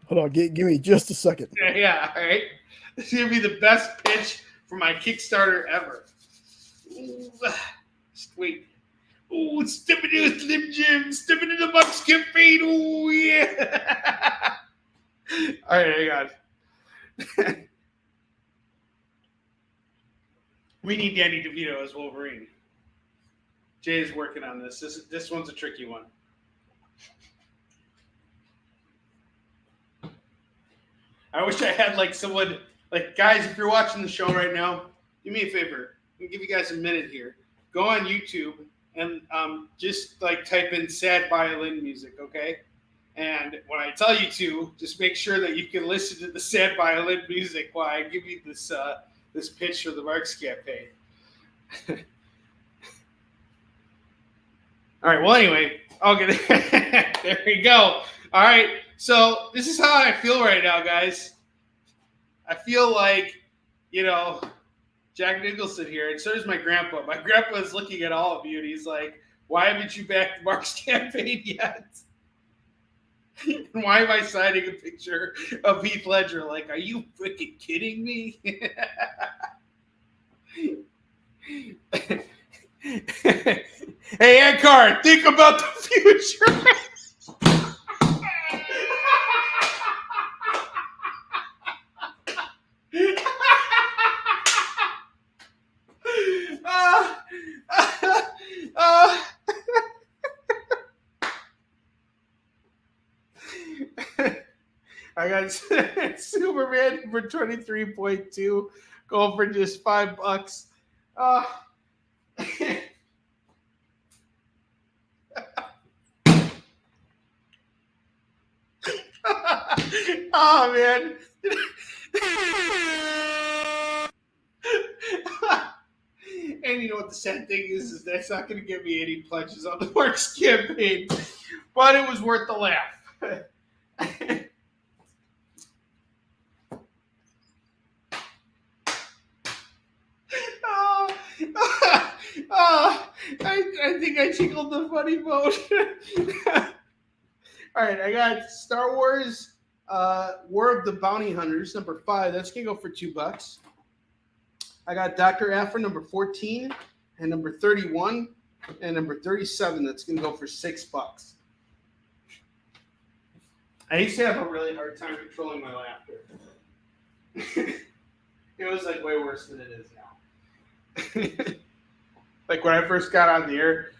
[SPEAKER 4] Hold on, give me just a second.
[SPEAKER 6] Yeah. All right. This is gonna be the best pitch for my Kickstarter ever. Ooh, just wait. Ooh, stepping in the Slim Jim, stepping in the Bucks campaign. Ooh, yeah. All right, hang on. We need Danny DeVito as Wolverine. Jay is working on this. This one's a tricky one. I wish I had someone, guys, if you're watching the show right now, do me a favor. I'm going to give you guys a minute here. Go on YouTube and just type in sad violin music, okay? And when I tell you to, just make sure that you can listen to the sad violin music while I give you this this pitch for the Marks campaign. All right. Well, anyway, I'll get it. There we go. All right. So this is how I feel right now, guys. I feel like, Jack Nicholson here, and so does my grandpa. My grandpa is looking at all of you, and he's like, "Why haven't you backed Mark's campaign yet? And why am I signing a picture of Heath Ledger? Like, are you freaking kidding me?" Hey, Eckhart, think about the future. I got Superman for 23.2, going for just $5. Oh man. And you know what the sad thing is that's not going to give me any pledges on the Marks campaign, but it was worth the laugh. I think I tickled the funny bone. All right, I got Star Wars War of the Bounty Hunters, number 5. That's going to go for $2. I got Dr. Aphra, number 14, and number 31, and number 37. That's going to go for $6. I used to have a really hard time controlling my laughter. It was way worse than it is now. When I first got on the air,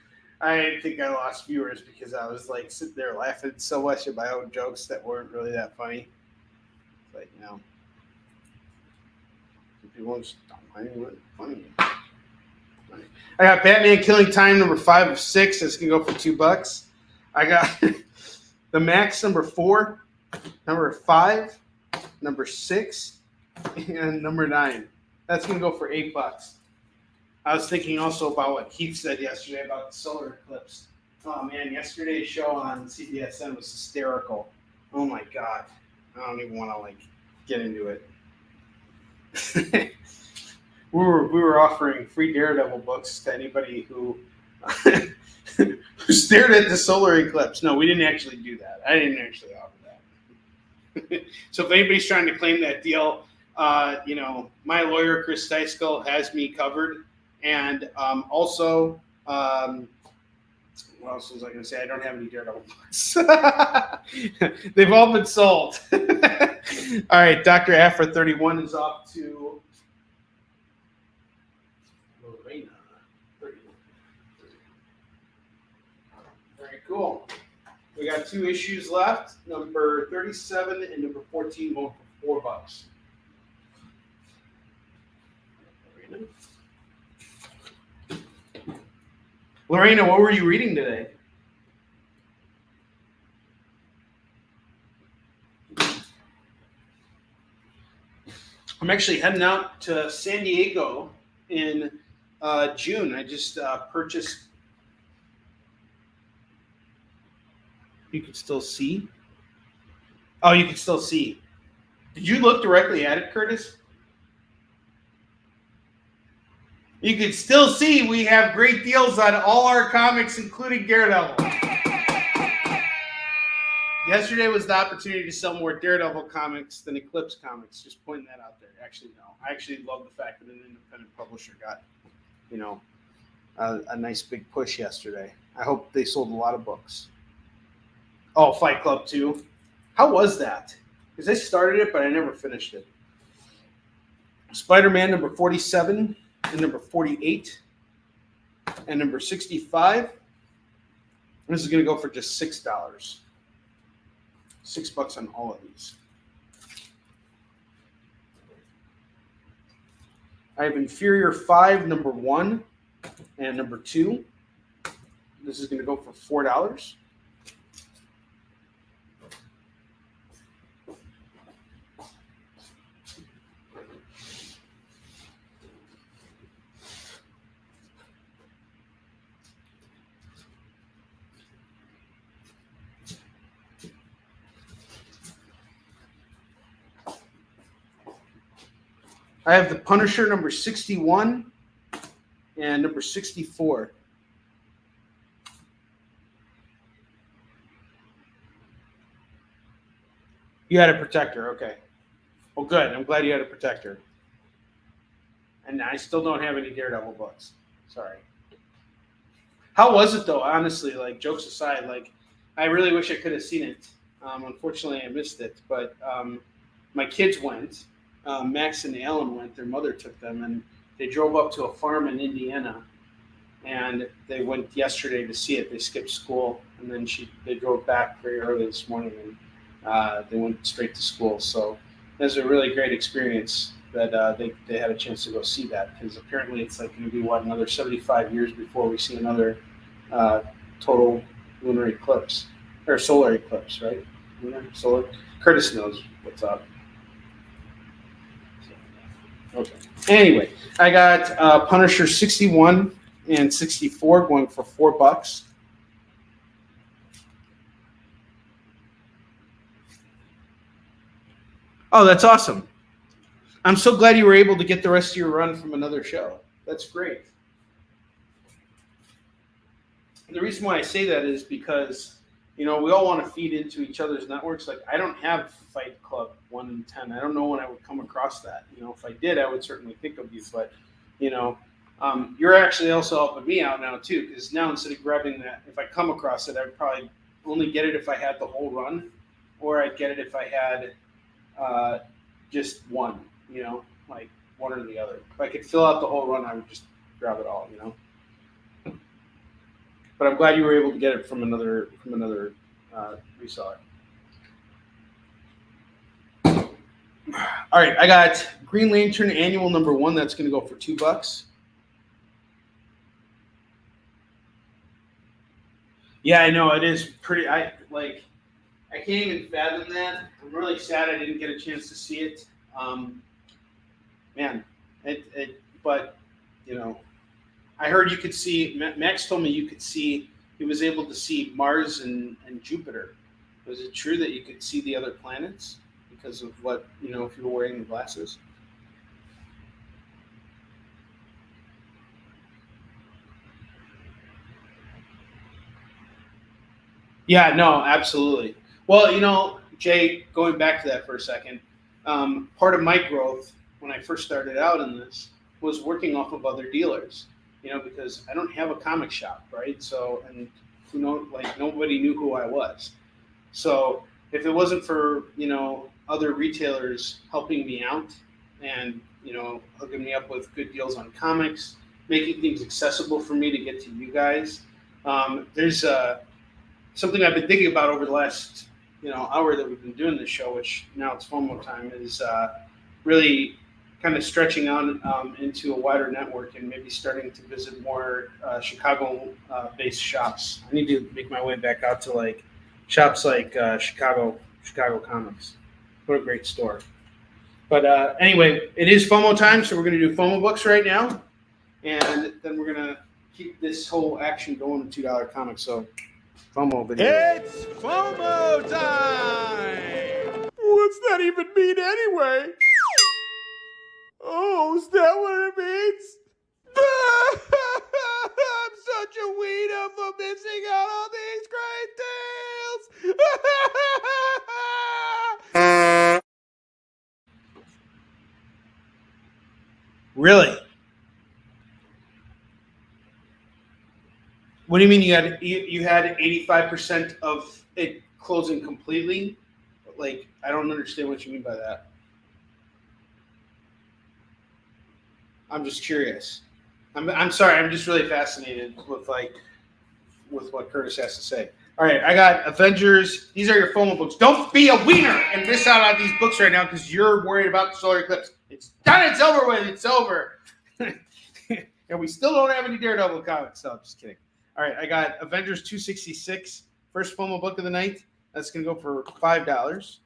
[SPEAKER 6] I think I lost viewers because I was sitting there laughing so much at my own jokes that weren't really that funny. People just don't find funny. I got Batman Killing Time number 5 of 6. That's gonna go for $2. I got The Max number 4, number 5, number 6, and number 9. That's gonna go for $8. I was thinking also about what Keith said yesterday about the solar eclipse. Oh man, yesterday's show on CBSN was hysterical. Oh my god, I don't even want to get into it. we were offering free Daredevil books to anybody who who stared at the solar eclipse. No, we didn't actually do that. I didn't actually offer that. So if anybody's trying to claim that deal, my lawyer Chris Steiskell has me covered, and also. What else was I going to say? I don't have any Daredevil books. They've all been sold. All right, Dr. Afra 31 is off to Lorena 31. Very cool. We got 2 issues left. Number 37 and number 14 going for $4. Lorena, what were you reading today? I'm actually heading out to San Diego in June. I just purchased. You can still see? Oh, you can still see. Did you look directly at it, Curtis? You can still see we have great deals on all our comics, including Daredevil. Yesterday was the opportunity to sell more Daredevil comics than Eclipse comics. Just pointing that out there. Actually, no. I actually love the fact that an independent publisher got, a nice big push yesterday. I hope they sold a lot of books. Oh, Fight Club 2. How was that? Because I started it, but I never finished it. Spider-Man number 47. And number 48 and number 65. This is going to go for just $6. $6 on all of these. I have Inferior 5, number 1 and number 2. This is going to go for $4. I have the Punisher number 61 and number 64. You had a protector, okay. Well, good. I'm glad you had a protector. And I still don't have any Daredevil books. Sorry. How was it though? Honestly, like jokes aside, like I really wish I could have seen it. Unfortunately, I missed it. But my kids went. Max and Alan went. Their mother took them, and they drove up to a farm in Indiana. And they went yesterday to see it. They skipped school, and then they drove back very early this morning, and they went straight to school. So it was a really great experience that they had a chance to go see that, because apparently it's like going to be another 75 years before we see another total lunar eclipse or solar eclipse, right? Solar. Curtis knows what's up. Okay. Anyway, I got Punisher 61 and 64 going for $4. Oh, that's awesome. I'm so glad you were able to get the rest of your run from another show. That's great. And the reason why I say that is because, we all want to feed into each other's networks. Like, I don't have Fight Club 1 and 10. I don't know when I would come across that. If I did, I would certainly think of you. But, you're actually also helping me out now, too, because now instead of grabbing that, if I come across it, I'd probably only get it if I had the whole run, or I'd get it if I had just one, like one or the other. If I could fill out the whole run, I would just grab it all, But I'm glad you were able to get it from another reseller. All right, I got Green Lantern Annual number 1. That's going to go for $2. Yeah, I know it is pretty. I can't even fathom that. I'm really sad I didn't get a chance to see it. But I heard you could see. Max told me you could see. He was able to see Mars and Jupiter. Was it true that you could see the other planets because of what if you were wearing the glasses?
[SPEAKER 3] Yeah, no, absolutely. Well, Jay, going back to that for a second, part of my growth when I first started out in this was working off of other dealers, because I don't have a comic shop, right? So, and, like nobody knew who I was. So if it wasn't for, other retailers helping me out and, hooking me up with good deals on comics, making things accessible for me to get to you guys, there's something I've been thinking about over the last, hour that we've been doing this show, which now it's FOMO time, is really kind of stretching out into a wider network and maybe starting to visit more Chicago-based shops. I need to make my way back out to like shops like Chicago Comics. What a great store. But anyway, it is FOMO time, so we're going to do FOMO books right now, and then we're going to keep this whole action going with $2 comics. So FOMO video.
[SPEAKER 7] It's FOMO time! What's that even mean anyway? Oh, is that what it means? I'm such a weirdo for missing out on these great deals!
[SPEAKER 3] Really? What do you mean you had 85% of it closing completely? Like, I don't understand what you mean by that. I'm just curious. I'm sorry. I'm just really fascinated with what Curtis has to say. All right, I got Avengers. These are your FOMO books. Don't be a wiener and miss out on these books right now because you're worried about the solar eclipse. It's done. It's over with. It's over. And we still don't have any Daredevil comics. So I'm just kidding. All right, I got Avengers 266, first FOMO book of the night. That's going to go for $5.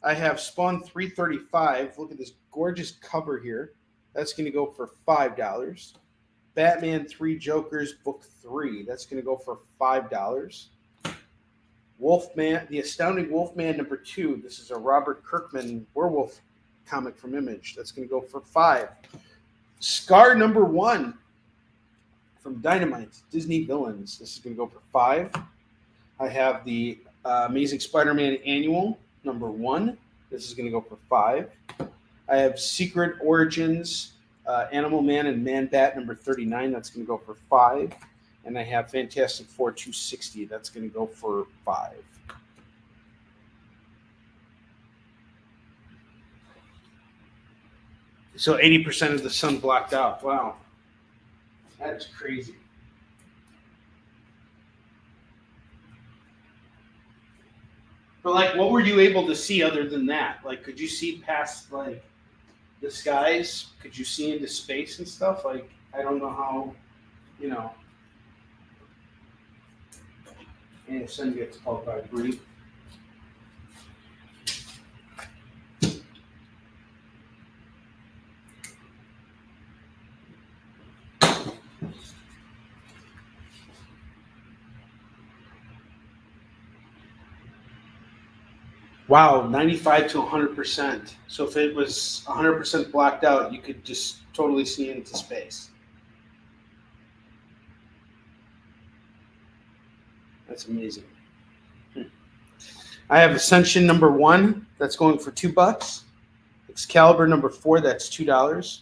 [SPEAKER 3] I have Spawn 335. Look at this gorgeous cover here. That's going to go for $5. Batman 3 Jokers, book 3. That's going to go for $5. Wolfman, The Astounding Wolfman number 2. This is a Robert Kirkman werewolf comic from Image. That's going to go for $5. Scar number 1 from Dynamite, Disney Villains. This is going to go for $5. I have the Amazing Spider-Man Annual number 1. This is going to go for $5. I have Secret Origins, Animal Man and Man Bat number 39. That's going to go for $5. And I have Fantastic Four 260. That's going to go for $5. So 80% of the sun blocked out. Wow. That's crazy. But like, what were you able to see other than that? Like, could you see past like the skies? Could you see into space and stuff? Like, I don't know how, And the sun gets called by Bree. Wow, 95 to 100%. So if it was 100% blocked out, you could just totally see into space. That's amazing. I have Ascension number 1. That's going for $2. Excalibur number 4. That's $2.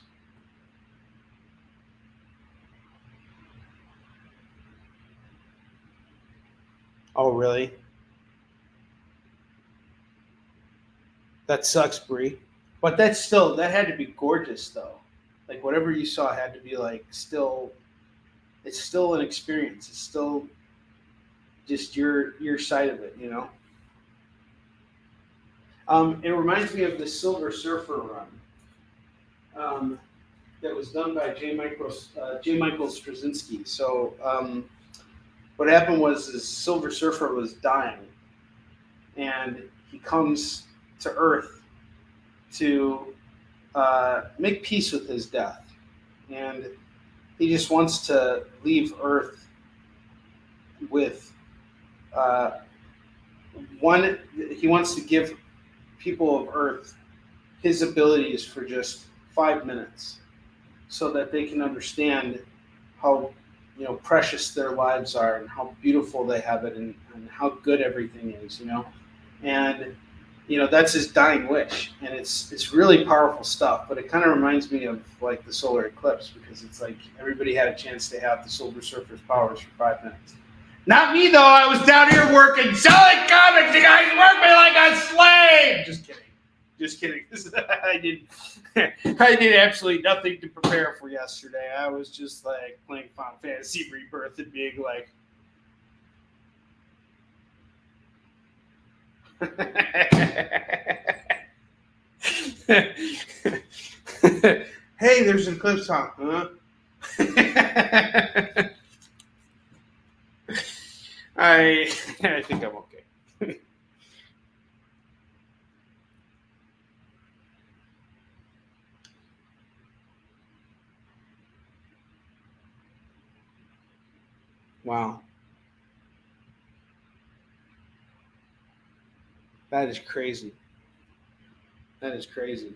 [SPEAKER 3] Oh, really? That sucks, Bree. But that had to be gorgeous, though. Like, whatever you saw had to be, like, it's still an experience. It's still just your side of it, It reminds me of the Silver Surfer run that was done by J. Michael Straczynski. So what happened was this Silver Surfer was dying, and he comes to Earth to make peace with his death. And he just wants to leave Earth with he wants to give people of Earth his abilities for just 5 minutes so that they can understand how precious their lives are and how beautiful they have it and how good everything is, and that's his dying wish, and it's really powerful stuff. But it kind of reminds me of like the solar eclipse, because it's like everybody had a chance to have the Silver Surfer's powers for 5 minutes. Not me though. I was down here working, selling comics. You guys work me like a slave. Just kidding. I did absolutely nothing to prepare for yesterday. I was just like playing Final Fantasy Rebirth and being like, hey, there's an eclipse, huh? I think I'm okay. Wow. That is crazy. That is crazy.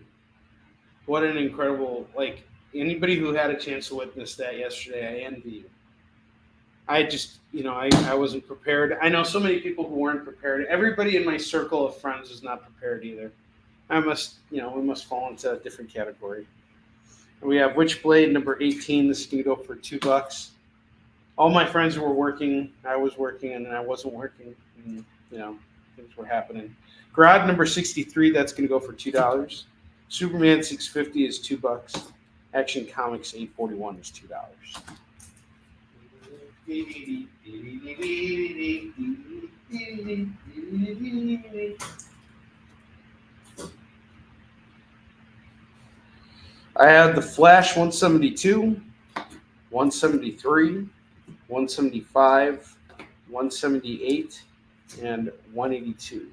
[SPEAKER 3] What an incredible, like, anybody who had a chance to witness that yesterday, I envy you. I just, I wasn't prepared. I know so many people who weren't prepared. Everybody in my circle of friends is not prepared either. We must fall into a different category. And we have Witchblade number 18. This is going to go for $2. All my friends were working. I was working, and then I wasn't working. And, things were happening. Grodd number 63. That's going to go for $2. Superman 650 is $2. Action Comics 841 is $2. I have the Flash 172, 173, 175, 178, and 182.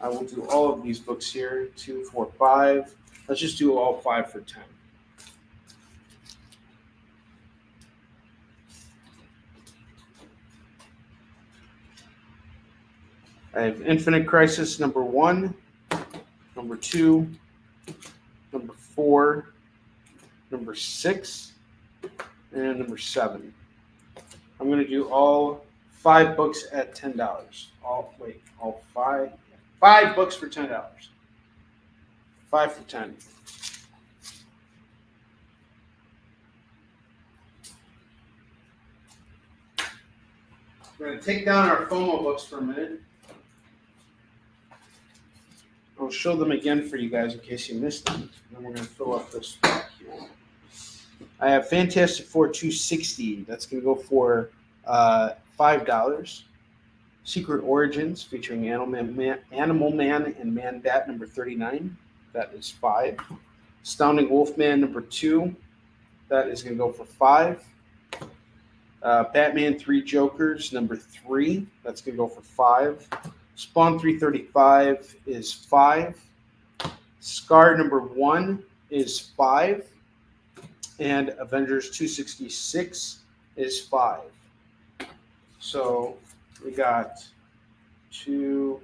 [SPEAKER 3] I will do all of these books here. 2, 4, 5. Let's just do all 5 for 10. I have Infinite Crisis number 1, number 2, number 4, number 6, and number 7. I'm going to do all 5 books at $10. All 5. 5 books for $10. 5 for 10. We're going to take down our FOMO books for a minute. I'll show them again for you guys in case you missed them. And then we're going to fill up this back here. I have Fantastic Four 260. That's going to go for $5. Secret Origins featuring Animal Man and Man Bat number 39. That is $5. Astounding Wolfman number 2. That is going to go for $5. Batman 3 Jokers number 3. That's going to go for $5. Spawn 335 is $5. Scar number 1 is $5. And Avengers 266 is $5. So we got 2.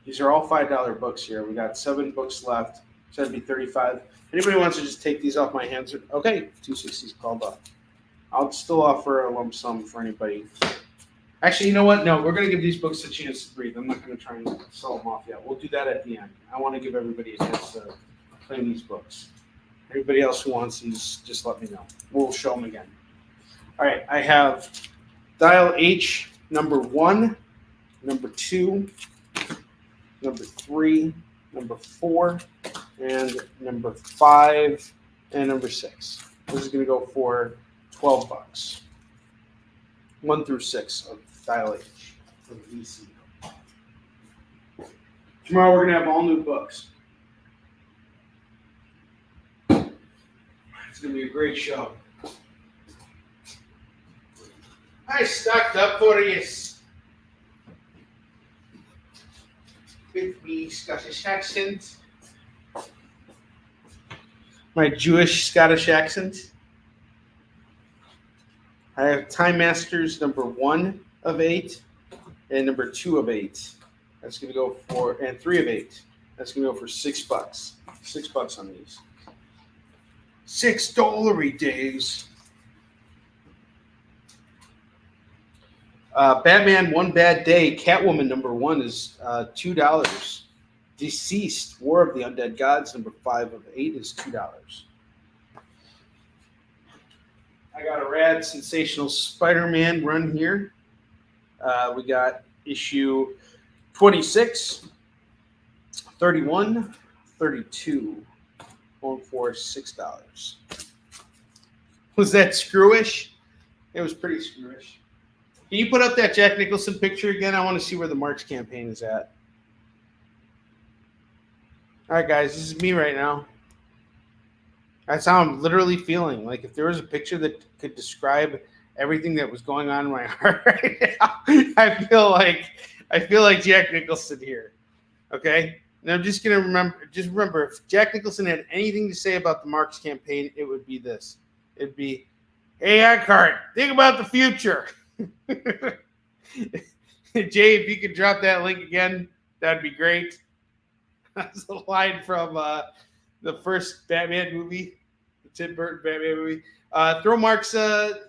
[SPEAKER 3] These are all $5 books here. We got 7 books left. So that'd be 35. Anybody wants to just take these off my hands? Okay, 260 is called up. I'll still offer a lump sum for anybody. Actually, you know what? No, we're going to give these books a chance to breathe. I'm not going to try and sell them off yet. We'll do that at the end. I want to give everybody a chance to claim these books. Everybody else who wants these, just let me know. We'll show them again. All right, I have Dial H number 1, number 2, number 3, number 4, and number 5, and number 6. This is going to go for $12. 1 through 6 of Dial H from DC. Tomorrow we're going to have all new books. It's going to be a great show. I stocked up for you. With me Scottish accent. My Jewish Scottish accent. I have Time Masters number 1 of 8 and number 2 of 8. That's going to go for, and 3 of 8. That's going to go for $6. $6 on these. $6 days.
[SPEAKER 6] Batman One Bad Day, Catwoman #1 is $2. Deceased, War of the Undead Gods #5 of 8 is $2. I got a rad sensational Spider-Man run here. We got issue 26, 31, 32, going for $6. Was that screwish? It was pretty screwish. Can you put up that Jack Nicholson picture again? I want to see where the Marks campaign is at. All right, guys, this is me right now. That's how I'm literally feeling. Like if there was a picture that could describe everything that was going on in my heart right now, I feel like Jack Nicholson here. Okay? And I'm just gonna remember if Jack Nicholson had anything to say about the Marks campaign, it would be this. It'd be, hey Eckhart, think about the future. Jay, if you could drop that link again, that'd be great. That's a line from the first Batman movie, the Tim Burton Batman movie. Throw Marks.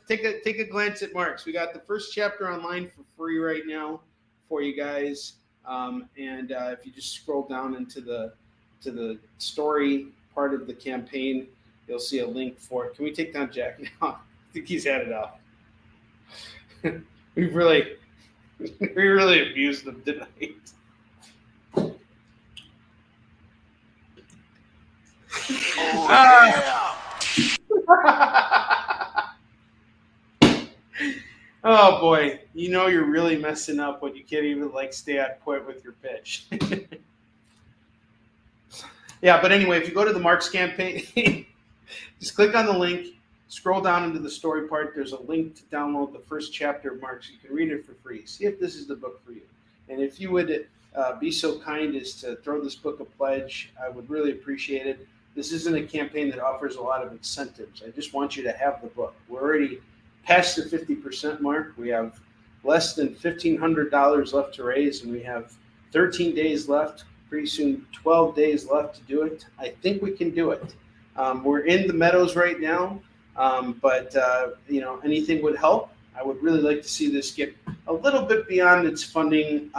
[SPEAKER 6] Take a glance at Marks. We got the first chapter online for free right now for you guys. And if you just scroll down into the story part of the campaign, you'll see a link for it. Can we take down Jack now? I think he's had it off. we really abused them tonight. Oh boy, you know you're really messing up when you can't even stay on point with your pitch. Yeah, but anyway, if you go to the Marks campaign, just click on the link, scroll down into the story part. There's a link to download the first chapter of Marks. You can read it for free. See if this is the book for you. And if you would be so kind as to throw this book a pledge, I would really appreciate it. This isn't a campaign that offers a lot of incentives. I just want you to have the book. We're already past the 50% mark. We have less than $1,500 left to raise, and we have 13 days left, pretty soon 12 days left to do it. I think we can do it. We're in the meadows right now, but anything would help. I would really like to see this get a little bit beyond its funding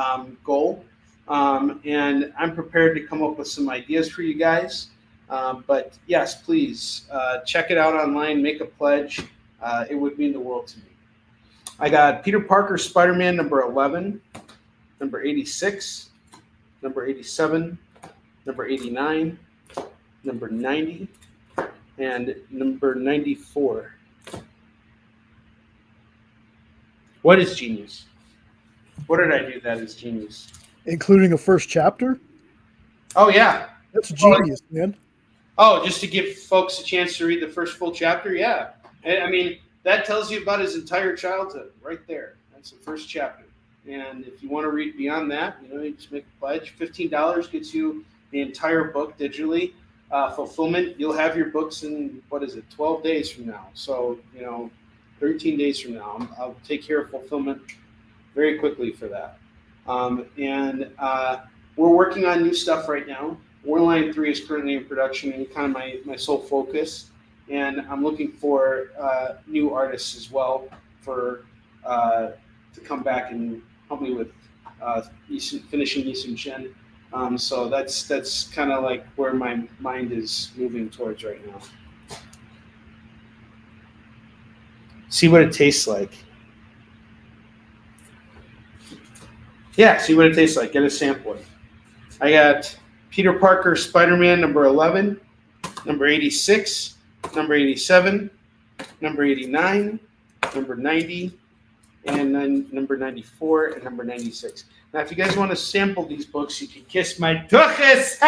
[SPEAKER 6] goal, and I'm prepared to come up with some ideas for you guys. But yes, please check it out online, make a pledge. It would mean the world to me. I got Peter Parker Spider-Man #11, #86, #87, #89, #90, and #94. What is genius? What did I do that is genius?
[SPEAKER 4] Including a first chapter?
[SPEAKER 6] Oh, yeah.
[SPEAKER 4] That's genius, man.
[SPEAKER 6] Oh, just to give folks a chance to read the first full chapter? Yeah. I mean, that tells you about his entire childhood right there. That's the first chapter. And if you want to read beyond that, you just make a pledge. $15 gets you the entire book digitally. Fulfillment, you'll have your books in, 12 days from now. So, 13 days from now. I'll take care of fulfillment very quickly for that. And we're working on new stuff right now. Warline 3 is currently in production and kind of my sole focus. And I'm looking for new artists as well to come back and help me with finishing Yisun Shen. So that's kind of like where my mind is moving towards right now. See what it tastes like. Yeah, see what it tastes like. Get a sample. I got Peter Parker Spider-Man #11, #86, #87, #89, #90, and then #94 and #96. Now, if you guys want to sample these books, you can kiss my tuchus.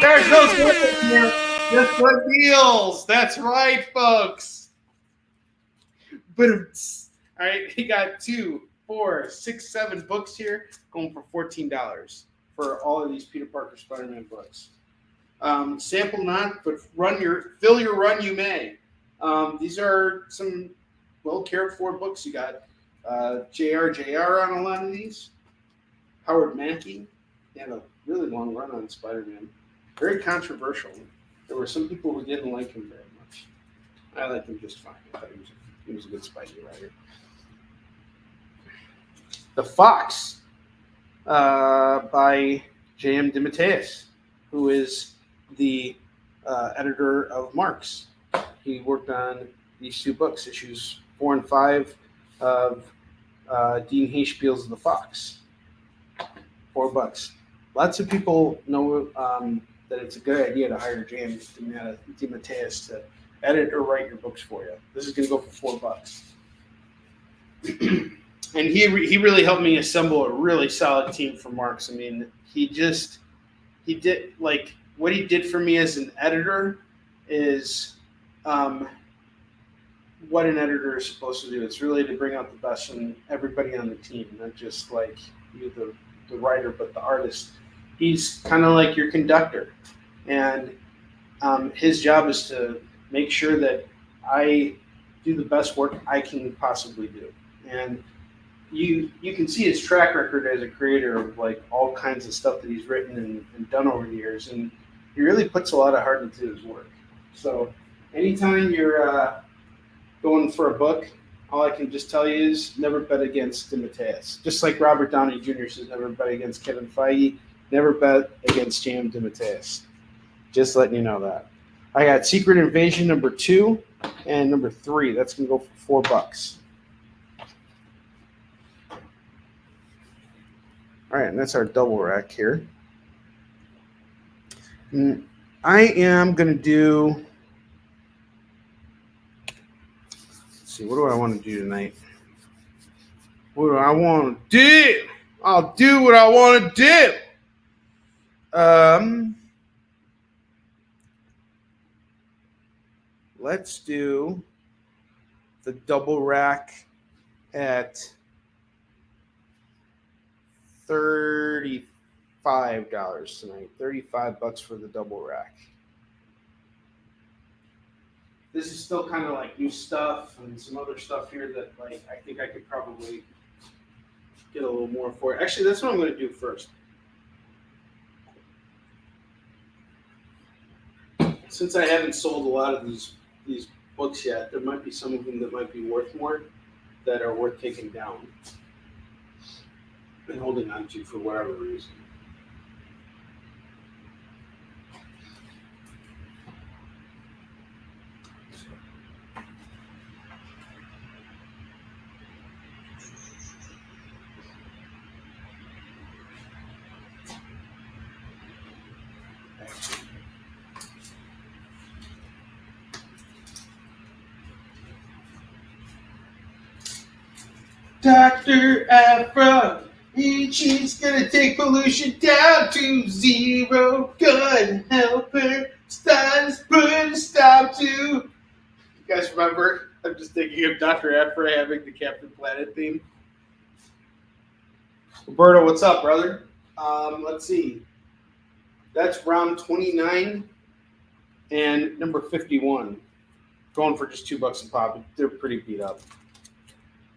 [SPEAKER 6] There's no sample here. Just for deals. That's right, folks. But all right, we got 2, 4, 6, 7 books here going for $14 for all of these Peter Parker Spider-Man books. Sample not, but fill your run you may. These are some well cared for books. You got JR on a lot of these. Howard Mackey, he had a really long run on Spider-Man. Very controversial. There were some people who didn't like him very much. I liked him just fine. I thought he was a good Spidey writer. The Fox by J.M. DeMatteis, who is the editor of Marx. He worked on these two books, issues 4 and 5 of Dean Hayspiel's The Fox. $4. Lots of people know that it's a good idea to hire J.M. DeMatteis to edit or write your books for you. This is going to go for $4. And he really helped me assemble a really solid team for Marx. I mean, he did, like, what he did for me as an editor is what an editor is supposed to do. It's really to bring out the best in everybody on the team, not just like you, the writer, but the artist. He's kind of like your conductor, and his job is to make sure that I do the best work I can possibly do. And you can see his track record as a creator of like all kinds of stuff that he's written and done over the years, and he really puts a lot of heart into his work. So anytime you're going for a book, all I can just tell you is never bet against DeMatteis. Just like Robert Downey Jr. says never bet against Kevin Feige, never bet against J.M. DeMatteis. Just letting you know that. I got Secret Invasion number 2 and number 3. That's going to go for $4. All right, and that's our double rack here. And I am going to do, let's see, what do I want to do tonight? What do I want to do? I'll do what I want to do. Let's do the double rack at $35 tonight. $35 for the double rack. This is still kind of like new stuff and some other stuff here that like I think I could probably get a little more for it. Actually, that's what I'm going to do first. Since I haven't sold a lot of these books yet, there might be some of them that might be worth more, that are worth taking down and holding on to for whatever reason. Dr. Afra, she's gonna take pollution down to 0. Gonna help her put a stop to. You guys remember? I'm just thinking of Dr. Afra having the Captain Planet theme. Roberto, what's up, brother? Let's see. That's round 29 and number 51. Going for just $2 a pop. They're pretty beat up.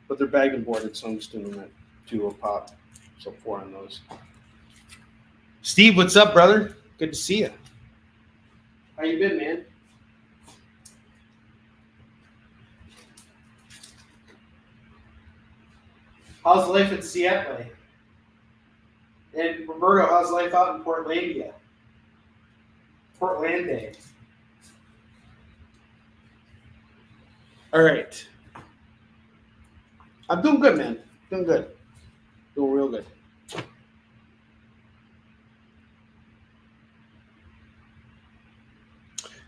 [SPEAKER 6] But they're bagged and boarded, so I'm just doing that 2 a pop. So 4 on those. Steve, what's up, brother? Good to see you. How you been, man? How's life in Seattle? And Roberto, how's life out in Portlandia? Portlandia. All right. I'm doing good, man. Doing good. Doing real good.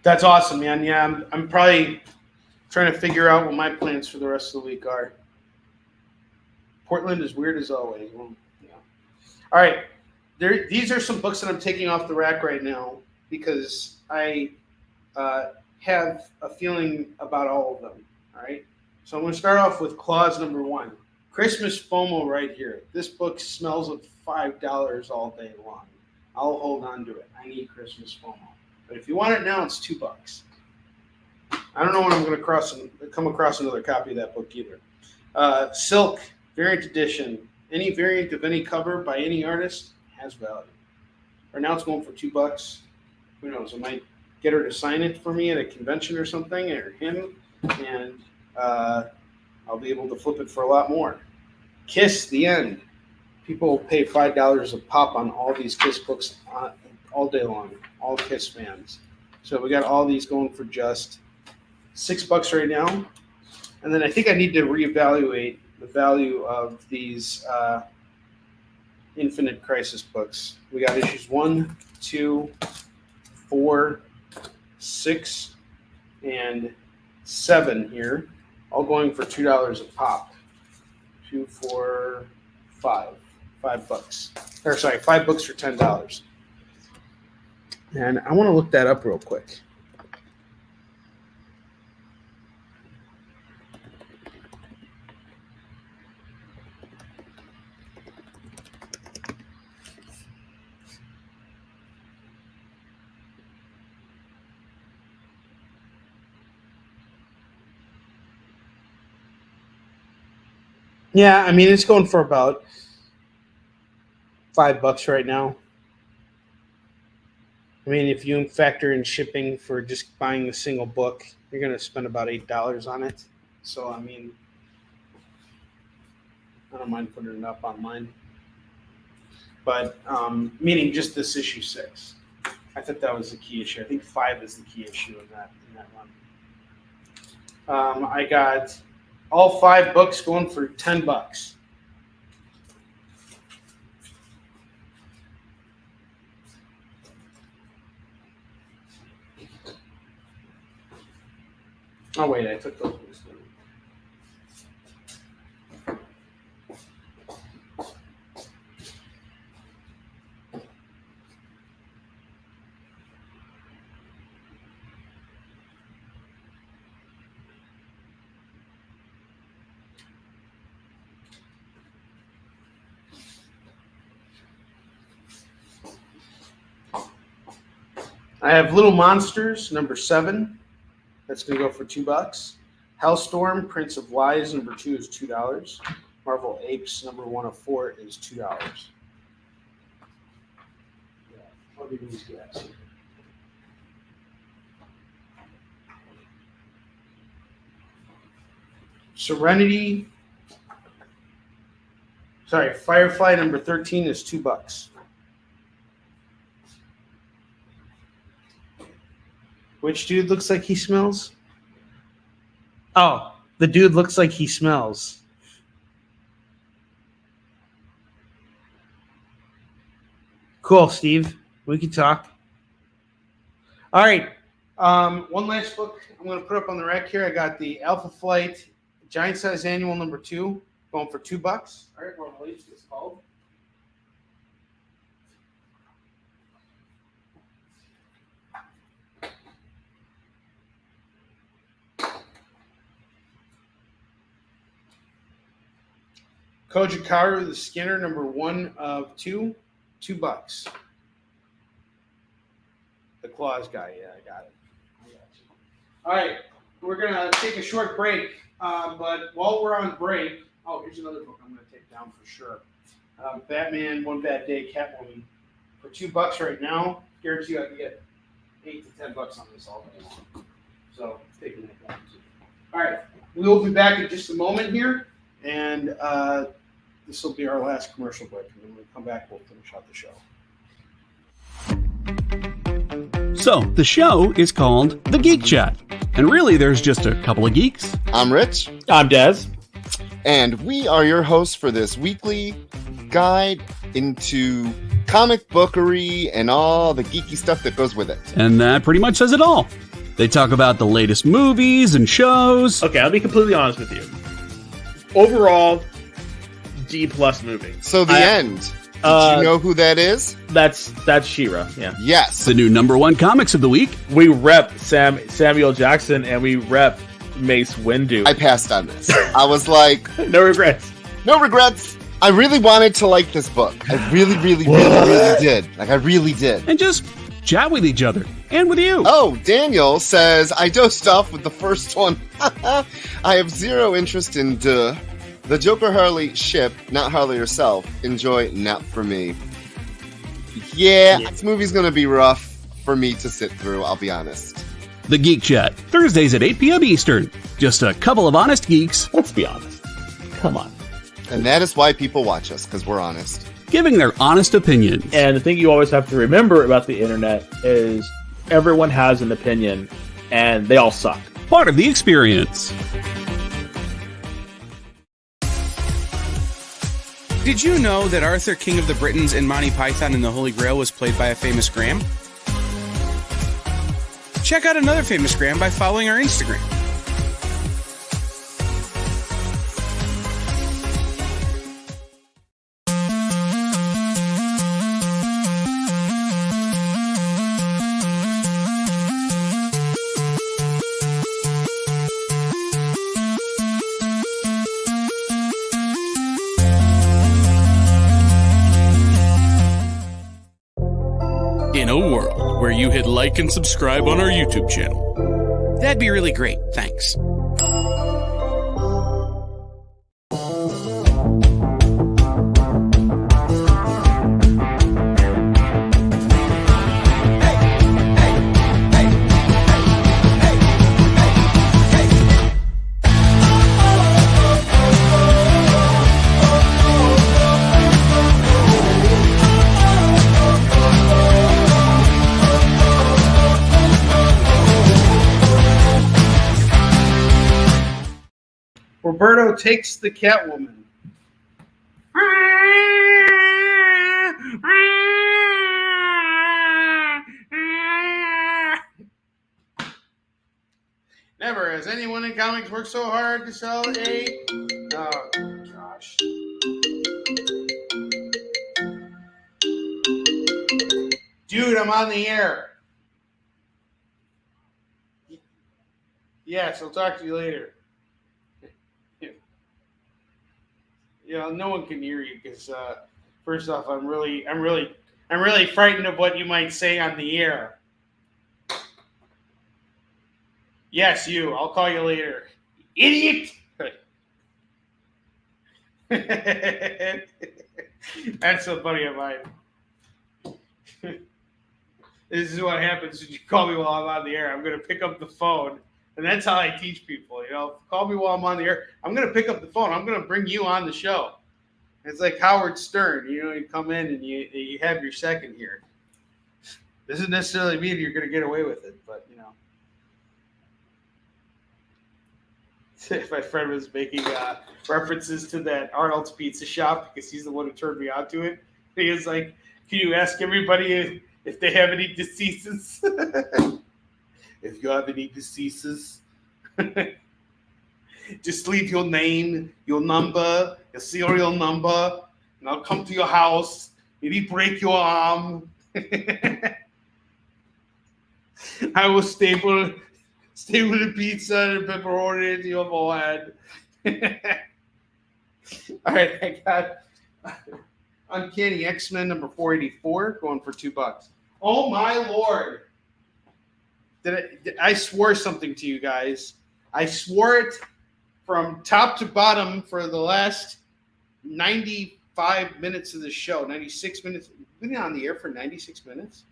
[SPEAKER 6] That's awesome, man. Yeah, I'm probably trying to figure out what my plans for the rest of the week are. Portland is weird as always. Well, yeah. All right. These are some books that I'm taking off the rack right now because I have a feeling about all of them. All right. So I'm going to start off with clause number 1. Christmas FOMO right here. This book smells of $5 all day long. I'll hold on to it. I need Christmas FOMO. But if you want it now, it's $2. I don't know when I'm going to come across another copy of that book either. Silk, variant edition. Any variant of any cover by any artist has value. Right now it's going for $2. Who knows? I might get her to sign it for me at a convention or something, or him, and I'll be able to flip it for a lot more. Kiss the End. People will pay $5 a pop on all these Kiss books all day long. All Kiss fans. So we got all these going for just $6 right now. And then I think I need to reevaluate the value of these Infinite Crisis books. We got issues 1, 2, 4, 6, and 7 here, all going for $2 a pop. 2, 4, 5. $5. Or sorry, 5 books for $10. And I want to look that up real quick. Yeah, I mean, it's going for about $5 right now. I mean, if you factor in shipping for just buying a single book, you're going to spend about $8 on it. So, I mean, I don't mind putting it up online. But, meaning just this issue 6. I thought that was the key issue. I think 5 is the key issue in that run. I got all 5 books going for $10. Oh wait, I took those books down. I have Little Monsters, number 7. That's going to go for $2. Hellstorm, Prince of Lies, number 2 is $2. Marvel Apes, number 1 of 4 is $2. Yeah, what do these guys? Serenity. Sorry, Firefly, number 13 is $2. Which dude looks like he smells? Oh, the dude looks like he smells. Cool, Steve. We can talk. All right. One last book I'm going to put up on the rack here. I got the Alpha Flight Giant Size Annual number 2 going for $2. All right, we're going to release this called. Kojikaru the Skinner, number 1 of 2, $2. The Claws guy, yeah, I got it. All right, we're gonna take a short break, but while we're on break, here's another book I'm gonna take down for sure. Batman, One Bad Day, Catwoman, for $2 right now. Guarantee you I can get $8 to $10 on this all day long. So taking that down too. All right, we will be back in just a moment here, and this will be our last commercial break. And then when we come back, we'll finish out the show.
[SPEAKER 2] So, the show is called The Geek Chat. And really, there's just a couple of geeks.
[SPEAKER 8] I'm Rich.
[SPEAKER 9] I'm Dez.
[SPEAKER 8] And we are your hosts for this weekly guide into comic bookery and all the geeky stuff that goes with it.
[SPEAKER 2] And that pretty much says it all. They talk about the latest movies and shows.
[SPEAKER 9] Okay, I'll be completely honest with you. Overall, D+ movie.
[SPEAKER 8] So the end. Did you know who that is?
[SPEAKER 9] That's She-Ra, yeah.
[SPEAKER 8] Yes.
[SPEAKER 2] The new #1 comics of the week.
[SPEAKER 9] We rep Samuel Jackson and we rep Mace Windu.
[SPEAKER 8] I passed on this. I was like...
[SPEAKER 9] No regrets.
[SPEAKER 8] No regrets. I really wanted to like this book. I really did. Like, I really did.
[SPEAKER 2] And just chat with each other. And with you.
[SPEAKER 8] Oh, Daniel says, I dosed off with the first one. I have zero interest in the Joker Harley ship, not Harley herself. Enjoy, not for me. Yeah, this movie's going to be rough for me to sit through, I'll be honest.
[SPEAKER 2] The Geek Chat, Thursdays at 8 p.m. Eastern. Just a couple of honest geeks.
[SPEAKER 9] Let's be honest. Come on.
[SPEAKER 8] And that is why people watch us, because we're honest.
[SPEAKER 2] Giving their honest opinions.
[SPEAKER 9] And the thing you always have to remember about the internet is everyone has an opinion, and they all suck.
[SPEAKER 2] Part of the experience.
[SPEAKER 5] Did you know that Arthur, King of the Britons in Monty Python and the Holy Grail was played by a famous Graham? Check out another famous Graham by following our Instagram. In a world where you hit like and subscribe on our YouTube channel, that'd be really great. Thanks.
[SPEAKER 6] Roberto takes the Catwoman. Never has anyone in comics worked so hard to sell a... Oh, gosh. Dude, I'm on the air. Yes, I'll talk to you later. You know, no one can hear you because, first off, I'm really frightened of what you might say on the air. Yes, you. I'll call you later, idiot. That's so funny of mine. This is what happens when you call me while I'm on the air. I'm going to pick up the phone. And that's how I teach people, you know. Call me while I'm on the air. I'm going to pick up the phone. I'm going to bring you on the show. It's like Howard Stern. You know, you come in and you have your second here. Doesn't necessarily mean you're going to get away with it, but, you know. My friend was making references to that Arnold's Pizza Shop because he's the one who turned me on to it. He was like, can you ask everybody if they have any diseases? If you have any diseases, just leave your name, your number, your serial number, and I'll come to your house. Maybe break your arm. I will staple the pizza and pepperoni into your forehead. All right, I got Uncanny X-Men number 484 going for $2. Oh my Lord. I swore something to you guys. I swore it from top to bottom for the last 95 minutes of the show. 96 minutes. We've been on the air for 96 minutes.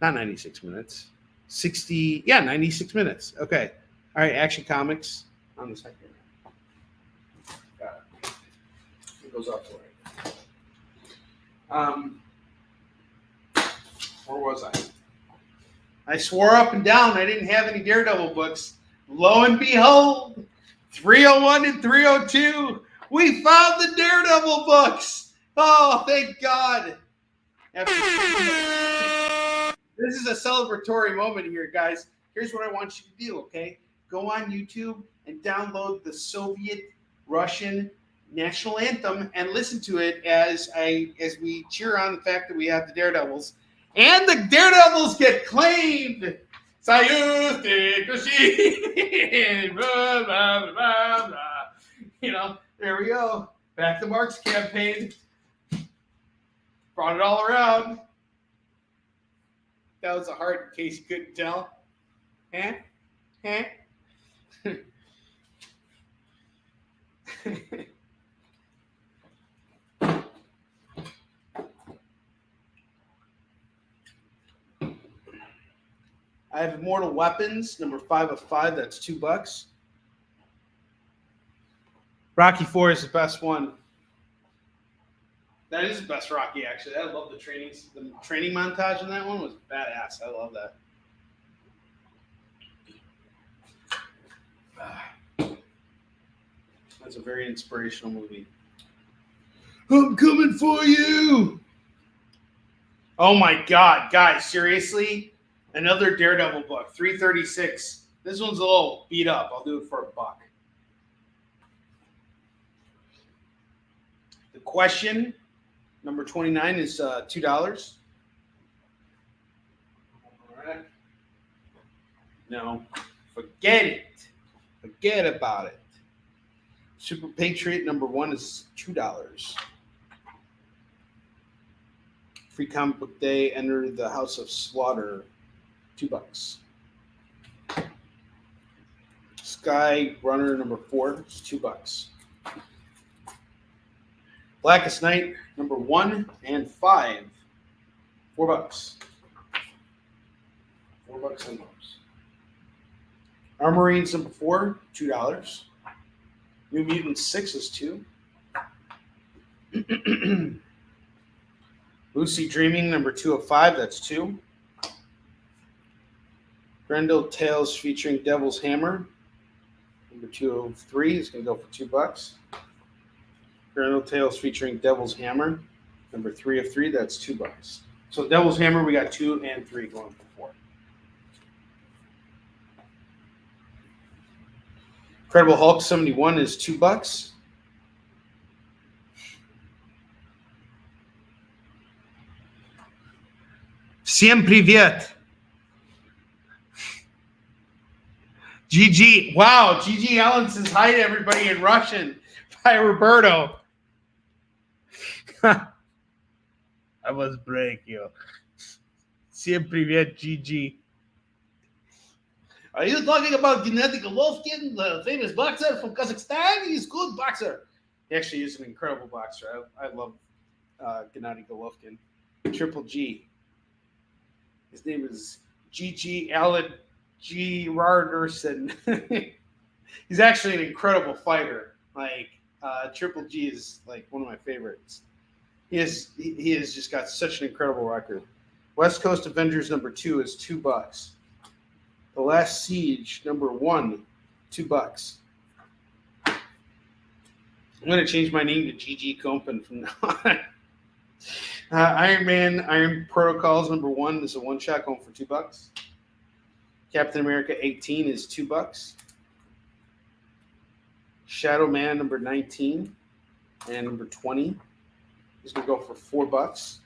[SPEAKER 6] Not 96 minutes. 96 minutes. Okay. All right, Action Comics on the second. Got it. It goes up to right. Where was I? I swore up and down I didn't have any Daredevil books. Lo and behold, 301 and 302, we found the Daredevil books. Oh, thank God. This is a celebratory moment here, guys. Here's what I want you to do, okay? Go on YouTube and download the Soviet Russian national anthem and listen to it as we cheer on the fact that we have the Daredevils. And the Daredevils get claimed. You know, there we go. Back to Mark's campaign. Brought it all around. That was a heart in case you couldn't tell. Huh? I have Immortal Weapons, number 5 of 5. That's $2. Rocky 4 is the best one. That is the best Rocky, actually. I love the training montage in that one was badass. I love that. That's a very inspirational movie. I'm coming for you. Oh my God, guys, seriously? Another Daredevil book, 336. This one's a little beat up. I'll do it for $1. The Question, number 29, is $2. All right. No, forget it. Forget about it. Super Patriot, number 1, is $2. Free Comic Book Day, Enter the House of Slaughter, $2. Sky Runner, number 4, is $2. Blackest Night, number 1 and 5, $4. $4 on those. Armorines, number 4, $2. New Mutants 6 is $2. Lucy Dreaming, number 2 of 5, that's $2. Grendel Tales featuring Devil's Hammer, number 2 of 3 is going to go for $2. Grendel Tales featuring Devil's Hammer, number 3 of 3, that's $2. So Devil's Hammer, we got 2 and 3 going for 4. Incredible Hulk 71 is $2. Всем привет. GG. Wow, GG Allen says hi to everybody in Russian. By Roberto. I was break you. Всем привет, GG. Are you talking about Gennady Golovkin, the famous boxer from Kazakhstan? He's a good boxer. He actually is an incredible boxer. I love Gennady Golovkin. Triple G. His name is G.G. Allen G. Rarderson. He's actually an incredible fighter. Like, Triple G is like one of my favorites. He has just got such an incredible record. West Coast Avengers number 2 is $2. The Last Siege, number 1, $2. I'm going to change my name to Onrie Kompan from now on. Iron Man, Iron Protocols, number 1 is a one-shot going for $2. Captain America 18 is $2. Shadow Man, number 19 and number 20 is going to go for $4.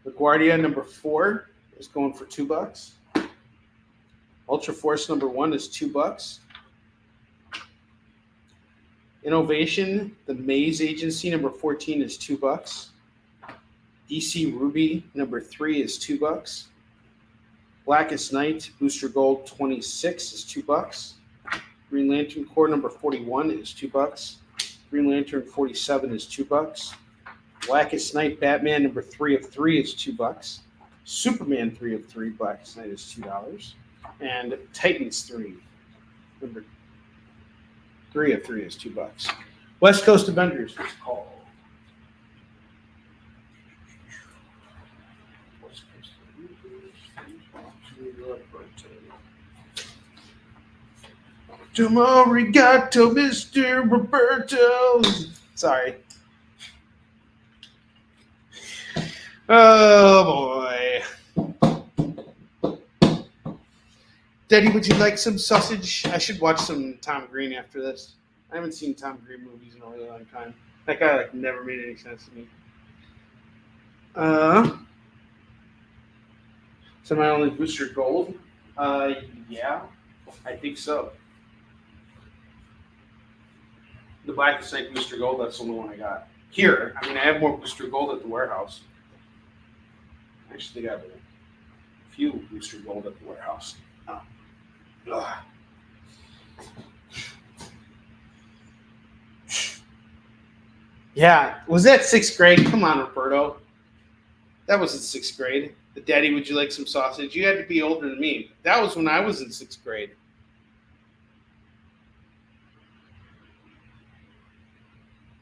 [SPEAKER 6] LaGuardia number 4 is going for $2. Ultra Force number 1 is $2. Innovation, the Maze Agency number 14 is $2. DC Ruby number 3 is $2. Blackest Night Booster Gold 26 is $2. Green Lantern Corps number 41 is $2. Green Lantern 47 is $2. Blackest Night Batman number 3 of 3 is $2. Superman 3 of 3 Blackest Night is $2. And Titans 3 number 3 of 3 is $2. West Coast Avengers is called. West Coast Avengers. Arigato, Mr. Roberto. Sorry. Oh boy. Daddy, would you like some sausage? I should watch some Tom Green after this. I haven't seen Tom Green movies in a really long time. That guy never made any sense to me. Semi-only Booster Gold? Yeah, I think so. The Blackest Night Booster Gold, that's the only one I got. Here, I mean, I have more Booster Gold at the warehouse. Actually, they got a few Booster Gold at the warehouse. Oh. Ugh. Yeah, was that 6th grade? Come on, Roberto. That was in 6th grade. The Daddy, would you like some sausage? You had to be older than me. That was when I was in 6th grade.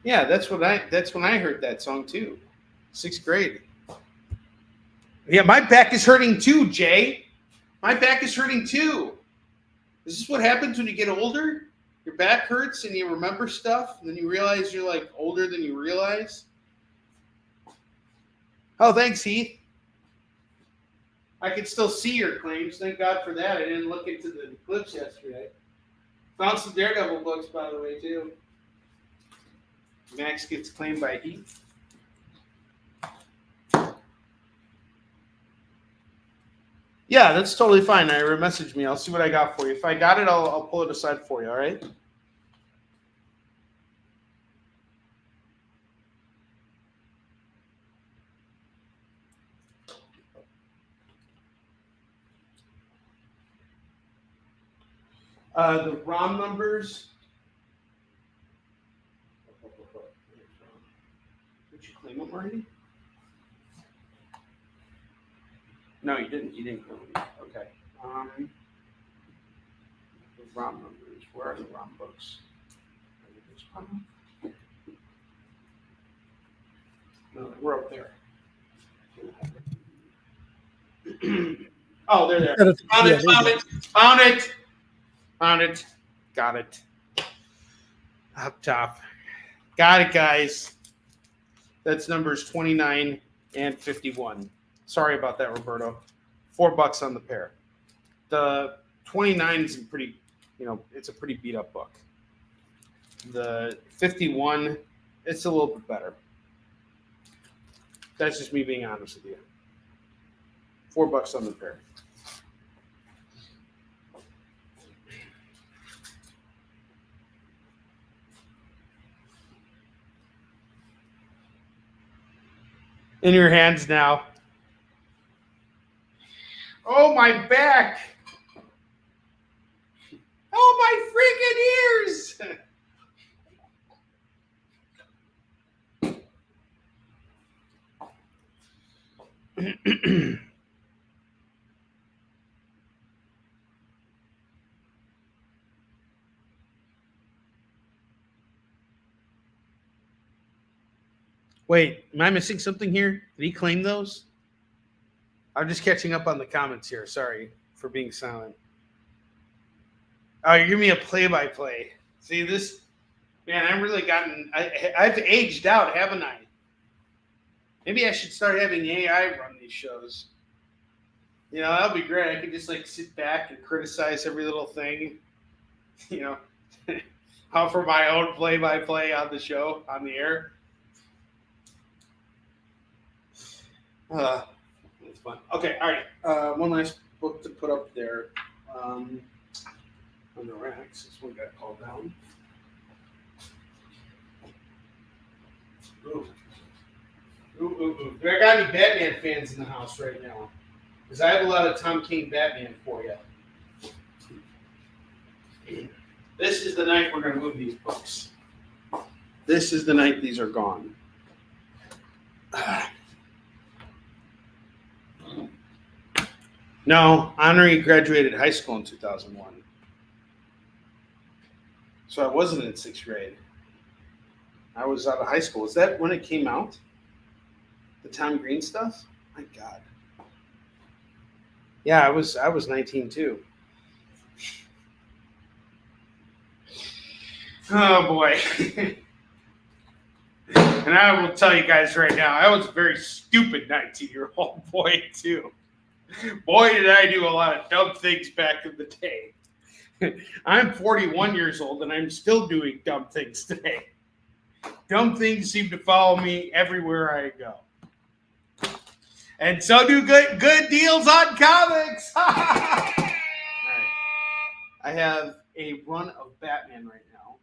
[SPEAKER 6] Yeah, that's when I heard that song too. 6th grade. Yeah, my back is hurting too, Jay. My back is hurting too. Is this what happens when you get older? Your back hurts and you remember stuff, and then you realize you're like older than you realize. Oh, thanks, Heath. I can still see your claims. Thank God for that. I didn't look into the clips yesterday. Found some Daredevil books, by the way, too. Max gets claimed by Heath. Yeah, that's totally fine. Ira, message me. I'll see what I got for you. If I got it, I'll pull it aside for you, all right? The ROM numbers. Did you claim them already? No, you didn't. You didn't claim them. Okay. The ROM numbers. Where are the ROM books? No, we're up there. Oh, they're there. Found it. Got it. Up top. Got it, guys. That's numbers 29 and 51. Sorry about that, Roberto. $4 on the pair. The 29 is pretty, it's a pretty beat up book. The 51, it's a little bit better. That's just me being honest with you. $4 on the pair. In your hands now. Oh, my back. Oh, my freaking ears. Wait, am I missing something here? Did he claim those? I'm just catching up on the comments here. Sorry for being silent. Oh, you're giving me a play-by-play. See this? Man, I've aged out, haven't I? Maybe I should start having AI run these shows. That'd be great. I could just sit back and criticize every little thing. Offer my own play-by-play on the show, on the air. It's fun. Okay, all right. One last book to put up there on the racks. This one got called down. Ooh. Ooh. Do I got any Batman fans in the house right now? Because I have a lot of Tom King Batman for you. This is the night we're going to move these books. This is the night these are gone. No, Onrie graduated high school in 2001. So I wasn't in 6th grade. I was out of high school. Is that when it came out? The Tom Green stuff? My God. Yeah, I was 19 too. Oh boy. And I will tell you guys right now, I was a very stupid 19-year-old boy too. Boy, did I do a lot of dumb things back in the day. I'm 41 years old, and I'm still doing dumb things today. Dumb things seem to follow me everywhere I go. And so do good deals on comics. All right. I have a run of Batman right now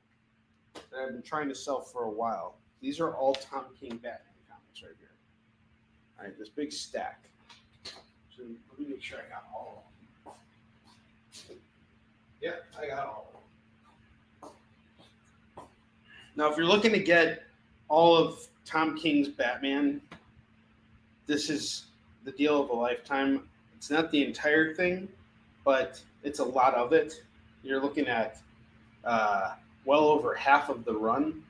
[SPEAKER 6] that I've been trying to sell for a while. These are all Tom King Batman comics right here. All right, this big stack. So let me make sure I got all of them. Yeah, I got all of them. Now, if you're looking to get all of Tom King's Batman, this is the deal of a lifetime. It's not the entire thing, but it's a lot of it. You're looking at well over half of the run.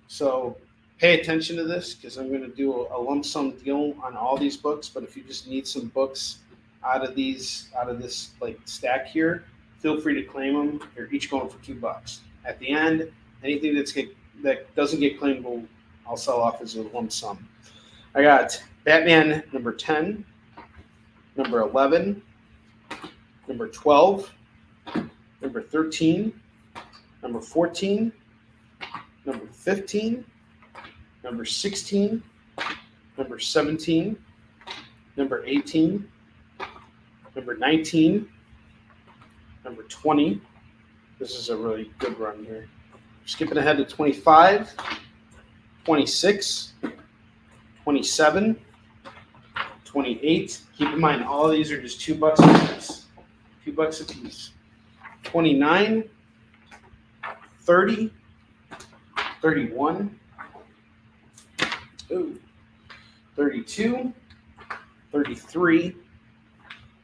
[SPEAKER 3] So pay attention to this because I'm going to do a lump sum deal on all these books. But if you just need some books out of this like stack here, feel free to claim them. They're each going for $2. At the end, anything that doesn't get claimed, I'll sell off as a lump sum. I got Batman number 10, number 11, number 12, number 13, number 14, number 15, number 16, number 17, number 18, number 19, number 20. This is a really good run here. Skipping ahead to 25, 26, 27, 28. Keep in mind, all of these are just $2 a piece. $2 a piece. 29, 30, 31, 32, 33,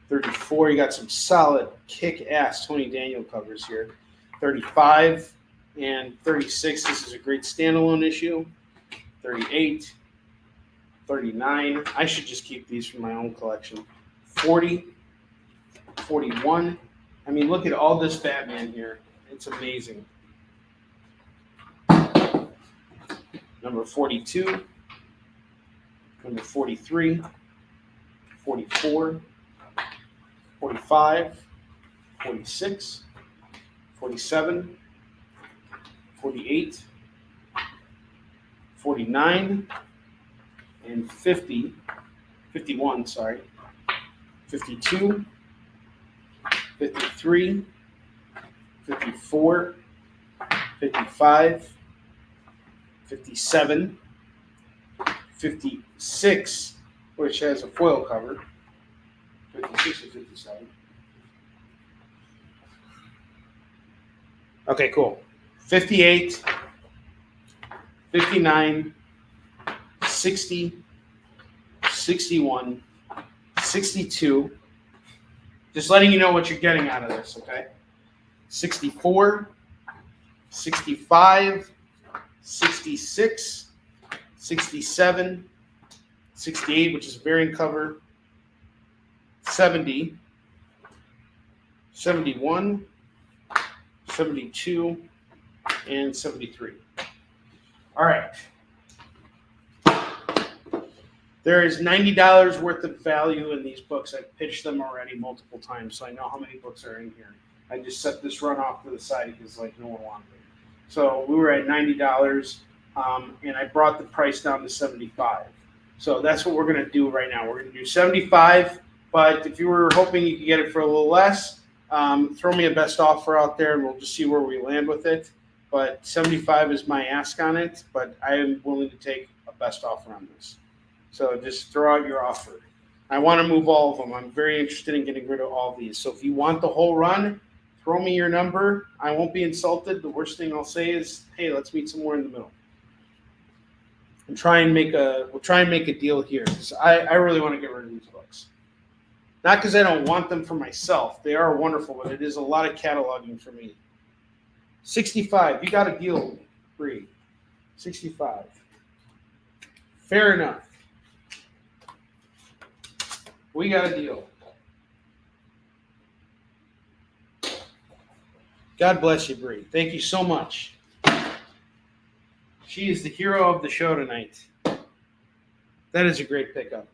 [SPEAKER 3] 34. You got some solid kick-ass Tony Daniel covers here. 35 and 36. This is a great standalone issue. 38, 39. I should just keep these for my own collection. 40, 41. I mean, look at all this Batman here. It's amazing. Number 42, number 43, 44, 45, 46, 47, 48, 49, and 50, 51, sorry, 52, 53, 54, 55, 57, 56, which has a foil cover, 56 and 57. Okay, cool. 58, 59, 60, 61, 62. Just letting you know what you're getting out of this, okay? 64, 65, 66, 67, 68, which is a variant cover, 70, 71, 72, and 73. All right. There is $90 worth of value in these books. I've pitched them already multiple times, so I know how many books are in here. I just set this run off to the side because no one wanted it. So we were at $90, and I brought the price down to $75. So that's what we're going to do right now. We're going to do $75, but if you were hoping you could get it for a little less, throw me a best offer out there, and we'll just see where we land with it. But $75 is my ask on it, but I am willing to take a best offer on this. So just throw out your offer. I want to move all of them. I'm very interested in getting rid of all of these. So if you want the whole run, throw me your number. I won't be insulted. The worst thing I'll say is, hey, let's meet somewhere in the middle. And we'll try and make a deal here. Because I really want to get rid of these books. Not because I don't want them for myself. They are wonderful, but it is a lot of cataloging for me. 65. You got a deal, Bree. 65. Fair enough. We got a deal. God bless you, Bree. Thank you so much. She is the hero of the show tonight. That is a great pickup.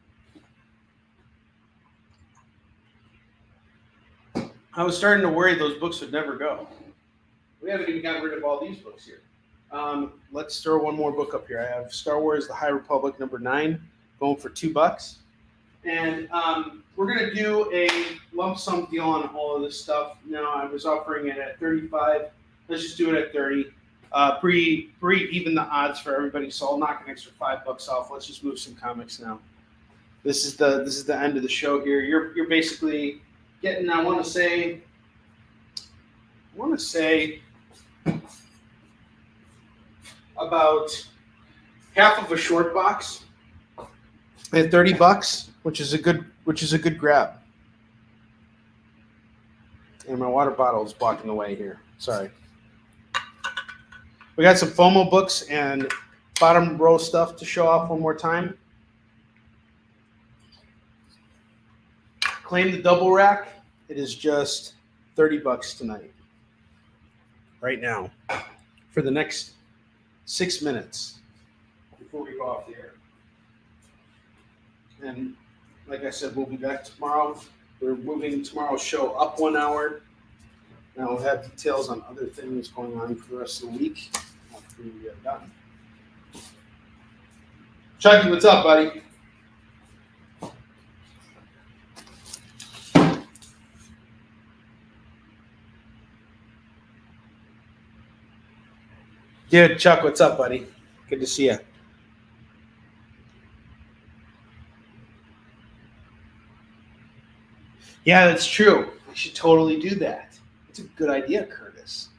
[SPEAKER 3] I was starting to worry those books would never go. We haven't even gotten rid of all these books here. Let's throw one more book up here. I have Star Wars The High Republic number 9 going for $2. And we're going to do a lump sum deal on all of this stuff. Now, I was offering it at $35. Let's just do it at $30. Bree even the odds for everybody, so I'll knock an extra $5 off. Let's just move some comics now. This is the end of the show here. You're basically getting, I want to say about half of a short box at $30, which is a good grab. And my water bottle is blocking the way here. Sorry.
[SPEAKER 6] We got some FOMO books and bottom row stuff to show off one more time. Claim the double rack. It is just $30 tonight. Right now. For the next 6 minutes before we go off the air. And like I said, we'll be back tomorrow. We're moving tomorrow's show up 1 hour. And I'll have details on other things going on for the rest of the week after we get done. Chucky, what's up, buddy? Dude, Chuck, what's up, buddy? Good to see you. Yeah, that's true. We should totally do that. It's a good idea, Curtis.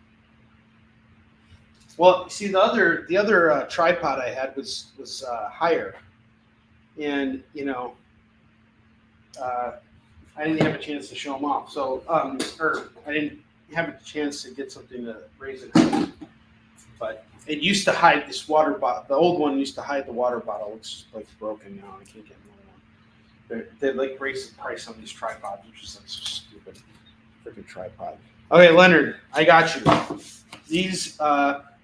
[SPEAKER 6] Well, see, the other tripod I had was higher, and I didn't have a chance to show them off. So, or I didn't have a chance to get something to raise it. But it used to hide this water bottle. The old one used to hide the water bottle, which is like broken now. I can't get another one. They like raised the price on these tripods, which is like so stupid. Freaking tripod. Okay, Leonard, I got you. These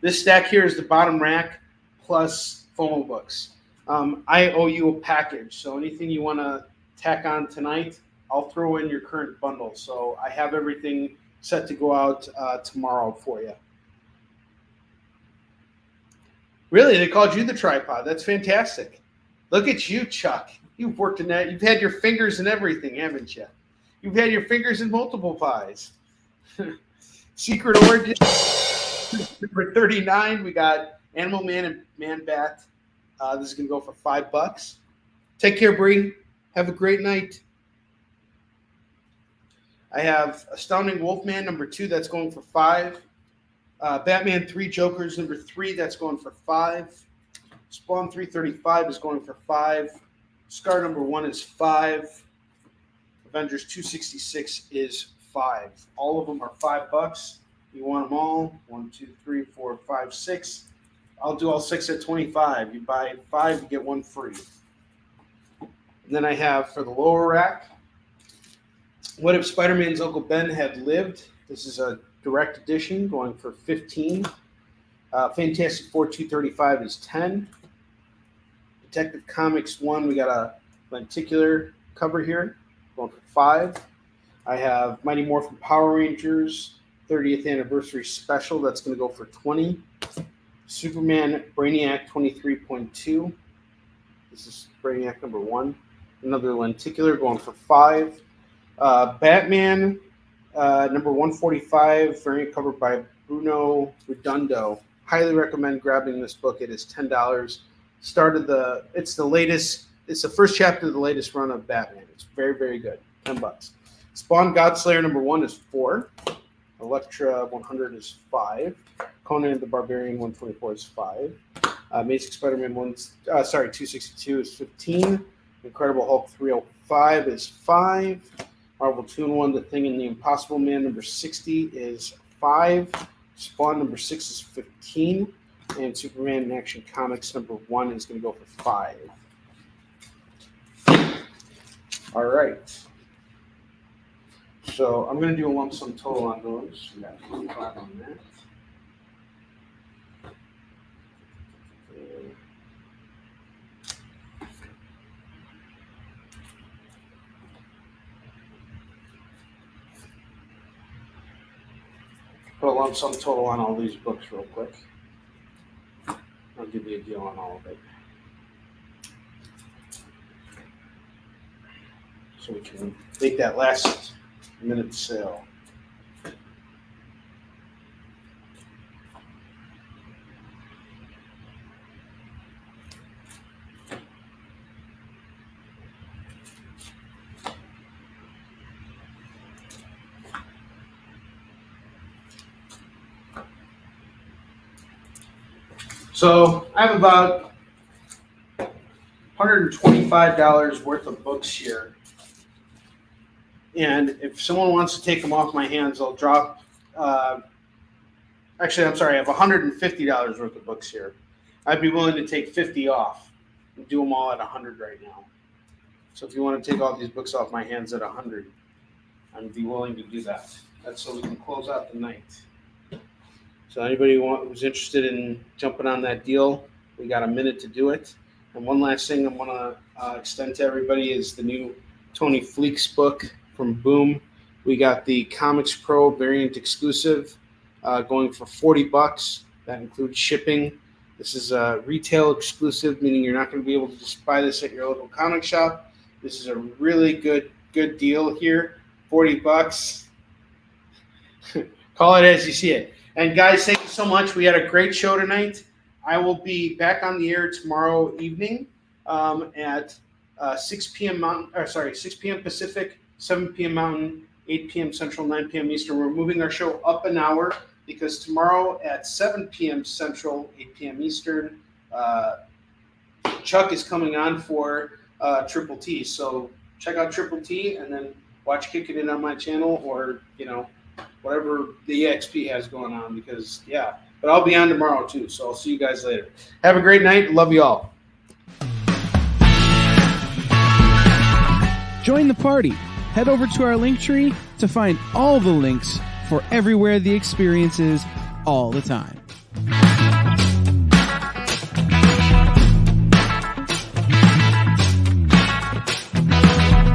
[SPEAKER 6] this stack here is the bottom rack plus FOMO books. I owe you a package, so anything you want to tack on tonight, I'll throw in your current bundle. So I have everything set to go out tomorrow for you. Really, they called you the tripod. That's fantastic. Look at you, Chuck. You've worked in that. You've had your fingers in everything, haven't you? You've had your fingers in multiple pies. Secret Origin, number 39. We got Animal Man and Man Bat. This is going to go for $5. Take care, Bree. Have a great night. I have Astounding Wolfman, number 2. That's going for $5. Batman 3 Jokers, number 3. That's going for $5. Spawn 335 is going for $5. Scar number 1 is $5. Avengers 266 is $5. All of them are $5. You want them all? 1, 2, 3, 4, 5, 6. I'll do all 6 at $25. You buy 5, you get 1 free. And then I have for the lower rack, What If Spider-Man's Uncle Ben Had Lived? This is a direct edition going for $15. Fantastic Four 235 is $10. Detective Comics 1, we got a lenticular cover here going for $5. I have Mighty Morphin Power Rangers 30th Anniversary Special. That's going to go for $20. Superman Brainiac 23.2. This is Brainiac number 1. Another lenticular going for $5. Batman number 145, variant cover by Bruno Redondo. Highly recommend grabbing this book. It is $10. It's the latest. It's the first chapter of the latest run of Batman. It's very, very good. $10. Spawn Godslayer number 1 is $4. Elektra 100 is $5. Conan the Barbarian 124 is $5. Amazing Spider-Man 262 is $15. Incredible Hulk 305 is $5. Marvel 2-in-1, The Thing and the Impossible Man number 60 is $5. Spawn number 6 is $15. And Superman in Action Comics number 1 is going to go for $5. All right. So I'm going to do a lump sum total on those. We got 25 on that. Put a lump sum total on all these books real quick. I'll give you a deal on all of it. So we can make that last minute sale. So I have about $125 worth of books here. And if someone wants to take them off my hands, I'll drop Actually, I'm sorry. I have $150 worth of books here. I'd be willing to take 50 off and do them all at 100 right now. So if you want to take all these books off my hands at 100, I'd be willing to do that. That's so we can close out the night. So anybody who's interested in jumping on that deal, we got a minute to do it. And one last thing I want to extend to everybody is the new Tony Fleek's book from Boom. We got the Comics Pro variant exclusive going for $40. That includes shipping. This is a retail exclusive, meaning you're not going to be able to just buy this at your local comic shop. This is a really good deal here. $40. Call it as you see it. And guys, thank you so much. We had a great show tonight. I will be back on the air tomorrow evening at 6 p.m. 6 p.m. Pacific, 7 p.m. Mountain, 8 p.m. Central, 9 p.m. Eastern. We're moving our show up an hour because tomorrow at 7 p.m. Central, 8 p.m. Eastern, Chuck is coming on for Triple T. So check out Triple T and then watch Kickin' It on my channel, or whatever the EXP has going on, because but I'll be on tomorrow too. So I'll see you guys later. Have a great night. Love you all.
[SPEAKER 5] Join the party. Head over to our Linktree to find all the links for everywhere the experience is all the time.